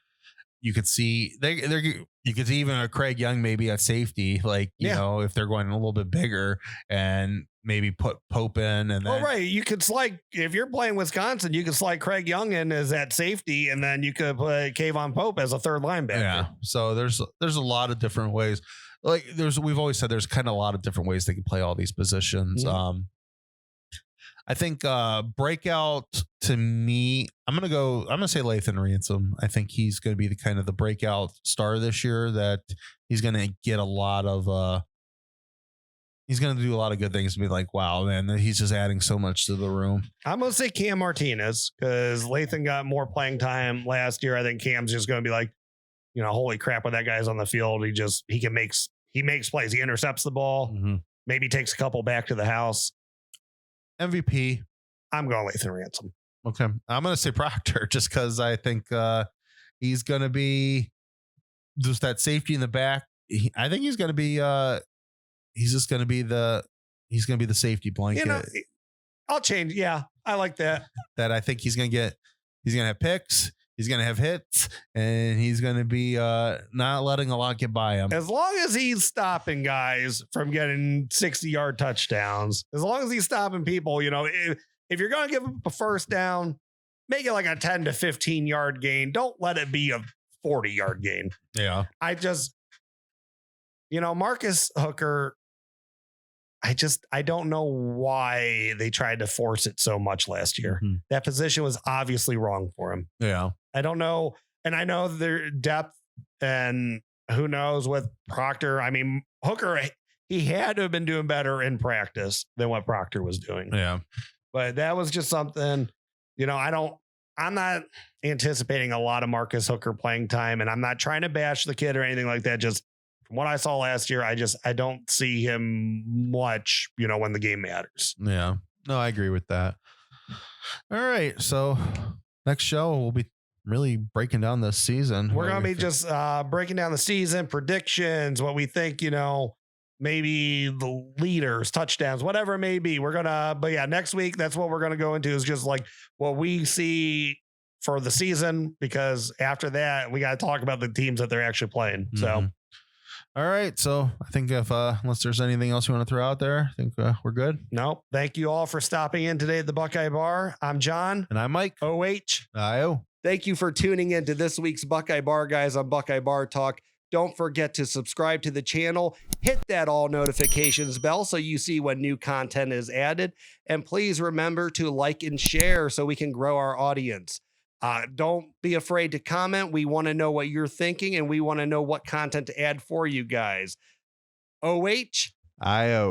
You could see you could see even a Craig Young maybe at safety, like, you know, if they're going a little bit bigger, and maybe put Pope in. And then, right. You could slide, if you're playing Wisconsin, you could slide Craig Young in as that safety, and then you could play Kayvon Pope as a third linebacker. Yeah. So there's a lot of different ways. Like we've always said, there's kind of a lot of different ways they can play all these positions. Mm-hmm. I think breakout to me, I'm going to say Lathan Ransom. I think he's going to be the breakout star this year, that he's going to get a lot of, he's going to do a lot of good things and be like, wow, man, he's just adding so much to the room. I'm going to say Cam Martinez, because Lathan got more playing time last year. I think Cam's just going to be like, holy crap, when that guy's on the field, he makes plays. He intercepts the ball, maybe takes a couple back to the house. MVP. I'm going Lathan Ransom. Okay. I'm going to say Proctor, just because I think he's going to be just that safety in the back. I think he's going to be he's going to be the safety blanket. I'll change. Yeah, I like that. That I think he's going to have picks. He's going to have hits, and he's going to be not letting a lot get by him. As long as he's stopping guys from getting 60-yard touchdowns, as long as he's stopping people, if you're going to give him a first down, make it like a 10 to 15-yard gain. Don't let it be a 40-yard gain. Yeah. Marcus Hooker, I don't know why they tried to force it so much last year. Mm-hmm. That position was obviously wrong for him. Yeah. I don't know. And I know their depth, and who knows with Proctor. I mean, Hooker, he had to have been doing better in practice than what Proctor was doing. Yeah. But that was just something, I'm not anticipating a lot of Marcus Hooker playing time, and I'm not trying to bash the kid or anything like that. Just from what I saw last year, I don't see him much, when the game matters. Yeah. No, I agree with that. All right. So next show, we'll be really breaking down this season. We're going to be just breaking down the season, predictions, what we think, maybe the leaders, touchdowns, whatever it may be. But yeah, next week, that's what we're going to go into, is just like what we see for the season, because after that, we got to talk about the teams that they're actually playing. Mm-hmm. So. All right. So I think unless there's anything else you want to throw out there, I think we're good. No. Thank you all for stopping in today at the Buckeye Bar. I'm John. And I'm Mike. OH. IO. Thank you for tuning in to this week's Buckeye Bar Guys on Buckeye Bar Talk. Don't forget to subscribe to the channel. Hit that all notifications bell so you see when new content is added. And please remember to like and share so we can grow our audience. Don't be afraid to comment. We want to know what you're thinking, and we want to know what content to add for you guys. OH. IO.